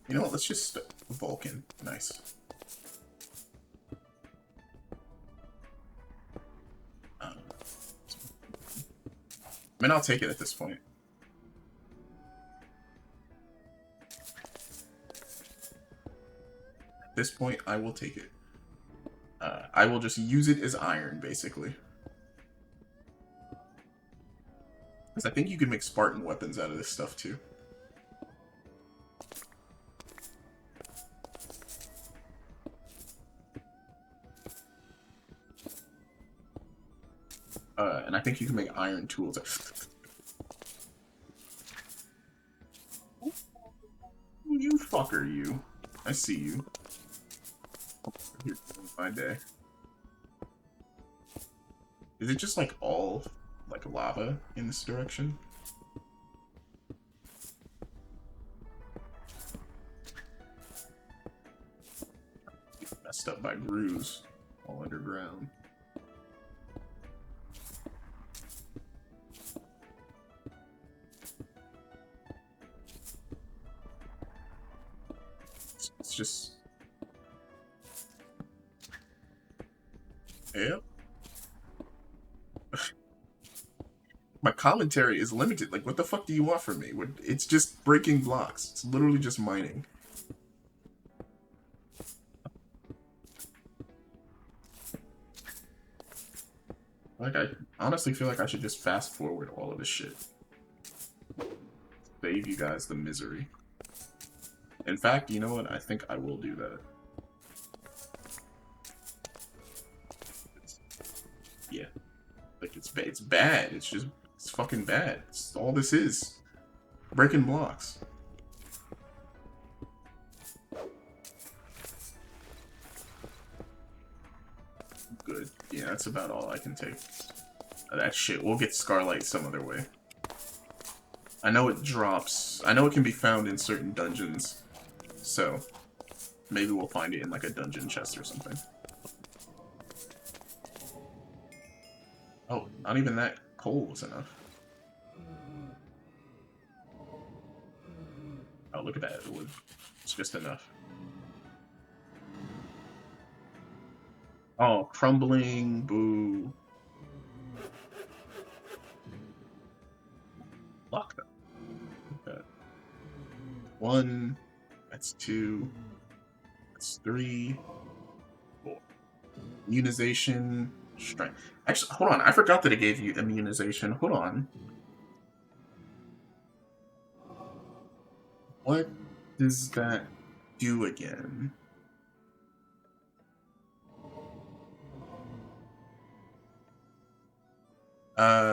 You know what, let's just Vulcan. Nice. mean, I'll take it at this point. At this point, I will take it. I will just use it as iron, basically. Because I think you can make Spartan weapons out of this stuff, too. And I think you can make iron tools. You fucker, you. I see you. Here, my day. Is it just like all like lava in this direction? Messed up by grooves all underground. It's just... Yep. My commentary is limited. Like, what the fuck do you want from me? It's just breaking blocks. It's literally just mining. Like, I honestly feel like I should just fast forward all of this shit. Save you guys the misery. In fact, you know what? I think I will do that. Yeah. Like, it's bad. It's just... It's fucking bad. It's all this is. Breaking blocks. Good. Yeah, that's about all I can take. That shit. We'll get Scarlite some other way. I know it drops. I know it can be found in certain dungeons. So, maybe we'll find it in like a dungeon chest or something. Oh, not even that coal was enough. Oh, look at that. It's just enough. Oh, crumbling. Boo. Lock them. Okay. 1. That's 2. That's 3. 4. Immunization. Strength. Actually, hold on. I forgot that it gave you immunization. Hold on. What does that do again?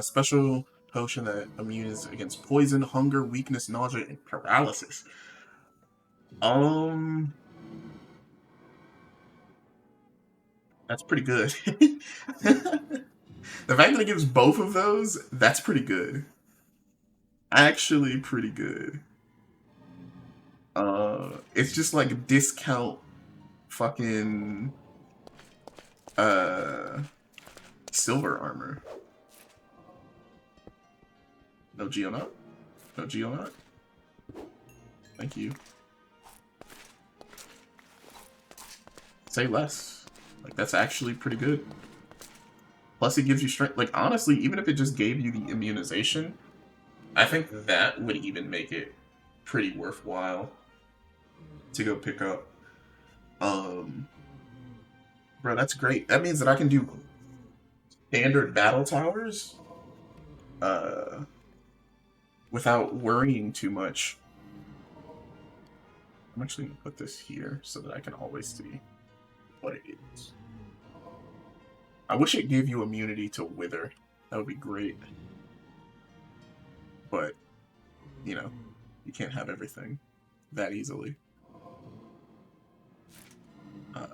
Special potion that immunes against poison, hunger, weakness, nausea, and paralysis. That's pretty good. The fact that it gives both of those, that's pretty good. Actually pretty good. It's just like discount fucking silver armor. No Geonut? No Geonut? Thank you. Say less. Like, that's actually pretty good. Plus, it gives you strength. Like, honestly, even if it just gave you the immunization, I think that would even make it pretty worthwhile to go pick up. Bro, that's great. That means that I can do standard battle towers without worrying too much. I'm actually going to put this here so that I can always see what it is. I wish it gave you immunity to wither. That would be great. But, you know, you can't have everything that easily.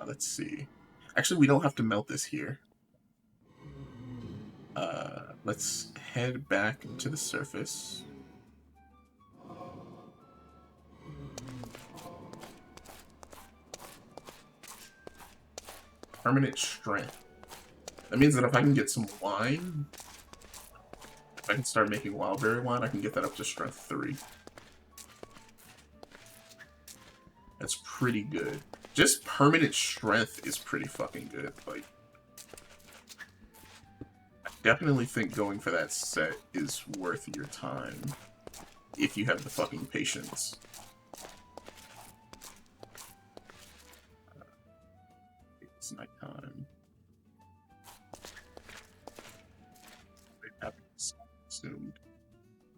Let's see. Actually, we don't have to melt this here. Let's head back to the surface. Permanent strength. That means that if I can get some wine, if I can start making wildberry wine, I can get that up to strength 3. That's pretty good. Just permanent strength is pretty fucking good. Like, I definitely think going for that set is worth your time. If you have the fucking patience. It's nighttime. Consumed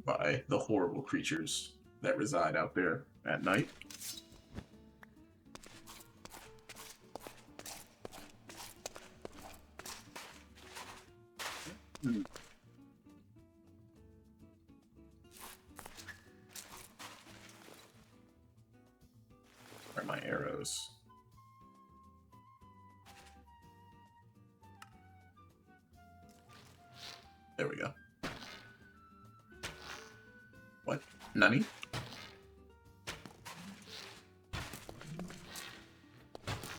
by the horrible creatures that reside out there at night. Where are my arrows? There we go. What? Nani? You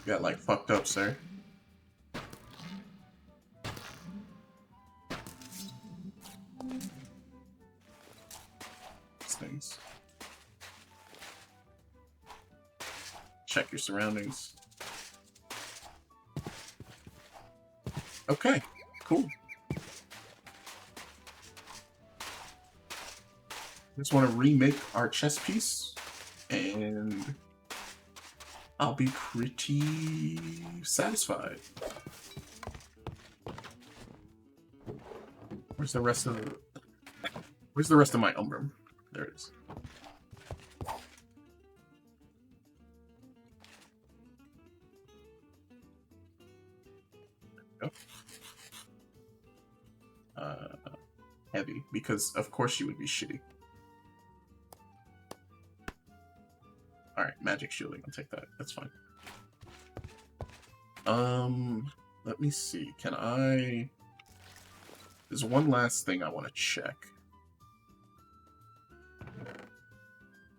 got like fucked up, sir. These things. Check your surroundings. Okay, cool. Just want to remake our chess piece, and I'll be pretty satisfied. Where's the rest of my Umbrium? There it is. Heavy, because of course she would be shitty. Alright, magic shielding, I'll take that. That's fine. Let me see. Can I... There's one last thing I want to check.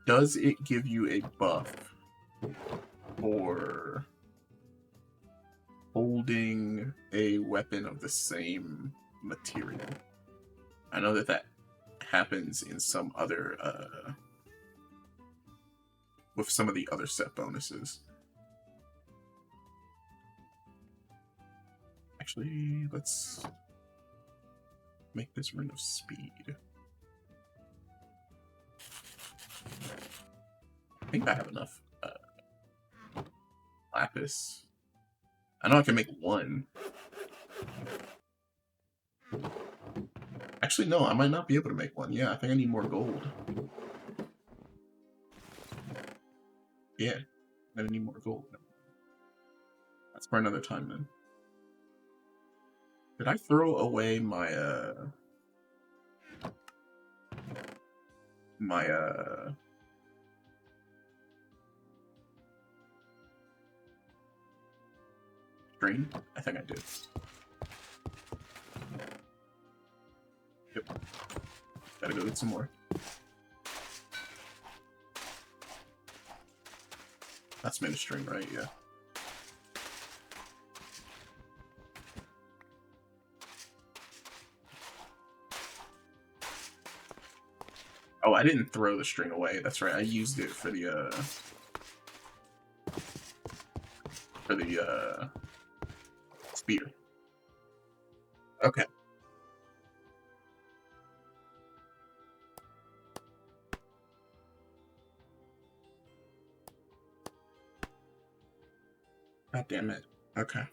Does it give you a buff for holding a weapon of the same material? I know that happens in some other, with some of the other set bonuses. Actually, let's make this Ring of Speed. I think I have enough lapis. I know I can make one. Actually, no, I might not be able to make one. Yeah, I think I need more gold. Yeah, I need more gold. That's for another time then. Did I throw away my string? I think I did. Yep. Gotta go get some more. That's made a string, right? Yeah. Oh, I didn't throw the string away. That's right. I used it for the spear. Okay. God damn it. Okay.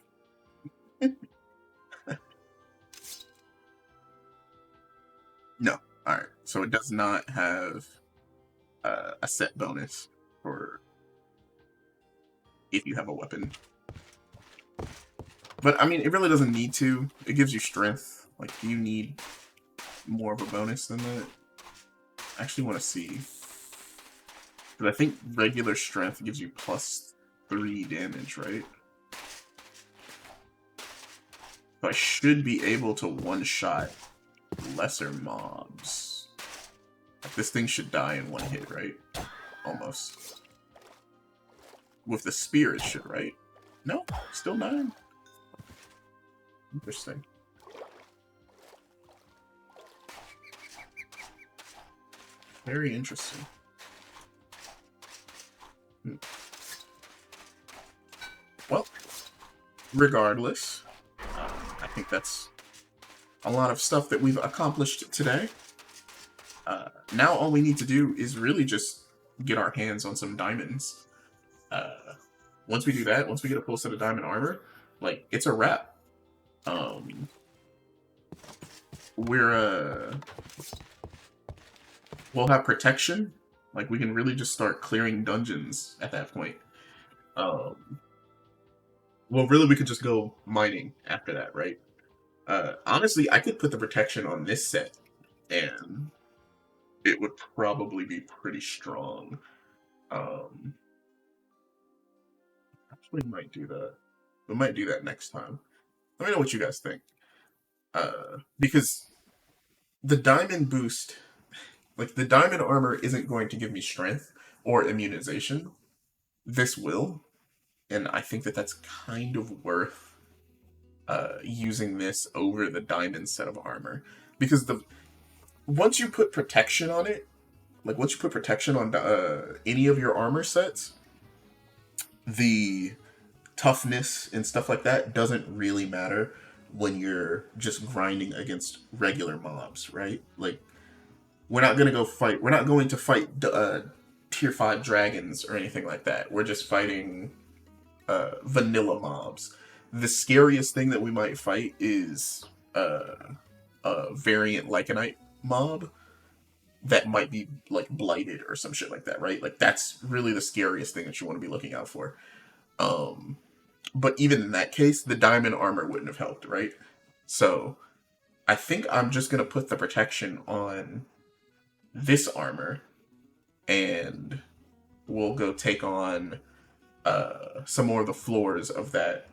No. Alright. So it does not have a set bonus for if you have a weapon. But, I mean, it really doesn't need to. It gives you strength. Like, do you need more of a bonus than that? I actually want to see. Because I think regular strength gives you +3 damage, right? So I should be able to one-shot lesser mobs. Like, this thing should die in one hit, right? Almost. With the spear, it should, right? No? Still 9? Interesting. Very interesting. Well, regardless, I think that's a lot of stuff that we've accomplished today. Now all we need to do is really just get our hands on some diamonds. Once we do that, once we get a full set of diamond armor, like, it's a wrap. We'll have protection. Like, we can really just start clearing dungeons at that point. Well, really, we could just go mining after that, right? Honestly, I could put the protection on this set, and it would probably be pretty strong. We might do that. We might do that next time. Let me know what you guys think. Because the diamond boost, like, the diamond armor isn't going to give me strength or immunization. This will, and I think that that's kind of worth using this over the diamond set of armor. Because once you put protection on it, like, once you put protection on any of your armor sets, the toughness and stuff like that doesn't really matter when you're just grinding against regular mobs, right? Like, we're not going to fight tier 5 dragons or anything like that. We're just fighting vanilla mobs. The scariest thing that we might fight is a variant Lycanite mob that might be, like, blighted or some shit like that, right? Like, that's really the scariest thing that you want to be looking out for. But even in that case, the diamond armor wouldn't have helped, right? So I think I'm just going to put the protection on this armor, and we'll go take on some more of the floors of that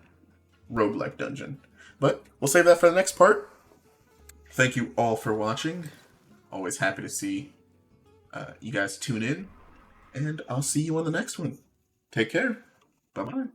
roguelike dungeon. But we'll save that for the next part. Thank you all for watching. Always happy to see you guys tune in, and I'll see you on the next one. Take care. Bye-bye.